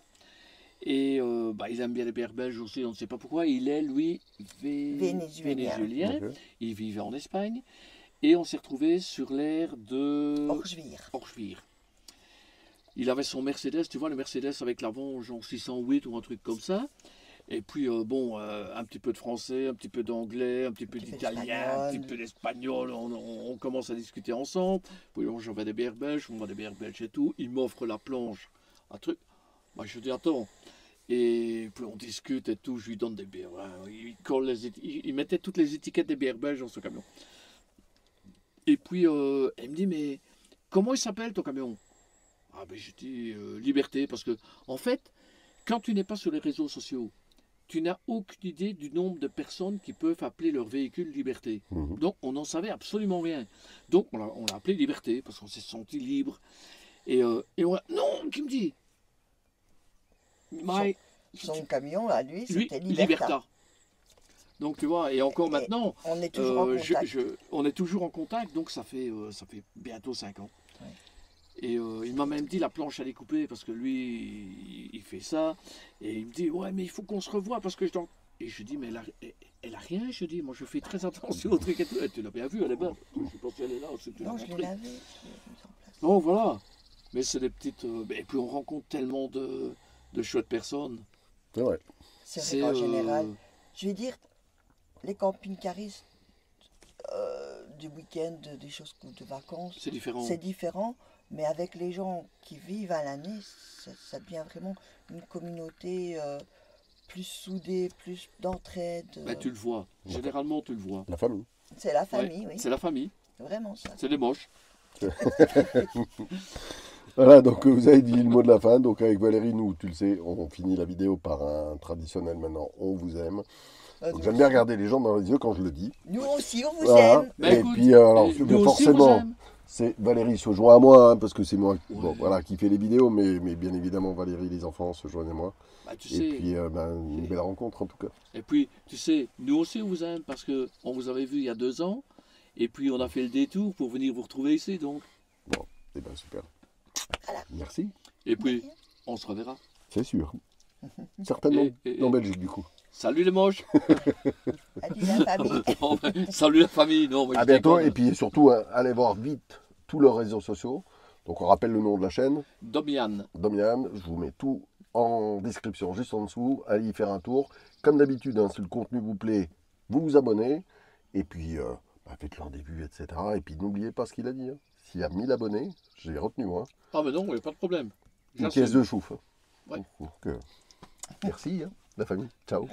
Et il aime bien les bières belges aussi, on ne sait pas pourquoi. Il est, lui, vénézuélien. Okay. Il vivait en Espagne. Et on s'est retrouvés sur l'aire de Orschwihr. Il avait son Mercedes, tu vois, le Mercedes avec l'avant, genre 608 ou un truc comme ça. Et puis, un petit peu de français, un petit peu d'anglais, un petit peu d'italien, un petit peu d'espagnol. On commence à discuter ensemble. Puis, j'en vais des bières belges, on va des bières belges et tout. Il m'offre la planche, un truc. Moi, je dis, attends. Et puis, on discute et tout. Je lui donne des bières. Il mettait toutes les étiquettes des bières belges dans ce camion. Et puis, elle me dit, mais comment il s'appelle ton camion? Ah, je dis Liberté, parce que, en fait, quand tu n'es pas sur les réseaux sociaux, tu n'as aucune idée du nombre de personnes qui peuvent appeler leur véhicule Liberté. Donc, on n'en savait absolument rien. Donc, on l'a appelé Liberté, parce qu'on s'est senti libre. Et on a... Non, qui me dit son camion, à lui, c'était Liberta. Donc, tu vois, et encore maintenant, on est toujours en contact. On est toujours en contact, donc ça fait bientôt 5 ans. Ouais. Et il m'a même dit la planche à découper, parce que lui, il fait ça. Et il me dit, ouais, mais il faut qu'on se revoie, parce que je dois... Et je dis, mais elle a rien, je dis, moi je fais très attention au truc et tout. Et tu l'as bien vu, elle est bonne. Je sais pas si elle est là, ou si tu l'as montré. Non, je l'ai lavé. Non, voilà. Mais c'est des petites... et puis on rencontre tellement de chouettes personnes. C'est vrai. C'est vrai qu'en général, je vais dire, les camping-caristes du week-end, des choses de vacances, c'est différent. C'est différent, mais avec les gens qui vivent à l'année, ça devient vraiment une communauté plus soudée, plus d'entraide. Ben, tu le vois. Généralement, tu le vois. La famille. C'est la famille, ouais, oui. C'est la famille. Vraiment ça. C'est des moches. Voilà, donc vous avez dit le mot de la fin. Donc avec Valérie, nous, tu le sais, on finit la vidéo par un traditionnel maintenant, on vous aime. Donc j'aime bien regarder les gens dans les yeux quand je le dis. Nous aussi, on vous aime. Et écoute, puis alors, forcément, c'est Valérie se joint à moi, hein, parce que c'est moi voilà, qui fait les vidéos, mais bien évidemment, Valérie, les enfants se joignent à moi. Bah, et puis une belle rencontre en tout cas. Et puis, tu sais, nous aussi on vous aime, parce qu'on vous avait vu il y a 2 ans, et puis on a fait le détour pour venir vous retrouver ici, donc. Bon, et bien super. Voilà. Merci. Et puis, on se reverra. C'est sûr. Certainement en Belgique du coup. Salut les moches. Salut la famille. Salut la famille. Non, à bientôt, et puis surtout, allez voir vite tous leurs réseaux sociaux. Donc on rappelle le nom de la chaîne. Domian. Domian, je vous mets tout en description juste en dessous. Allez y faire un tour. Comme d'habitude, hein, si le contenu vous plaît, vous vous abonnez. Et puis, faites-leur des vues, etc. Et puis n'oubliez pas ce qu'il a dit. Hein. S'il y a 1000 abonnés, je l'ai retenu. Hein. Ah mais non, il n'y a pas de problème. Une caisse de chouffe. Ouais. Donc, merci, hein, la famille. Ciao.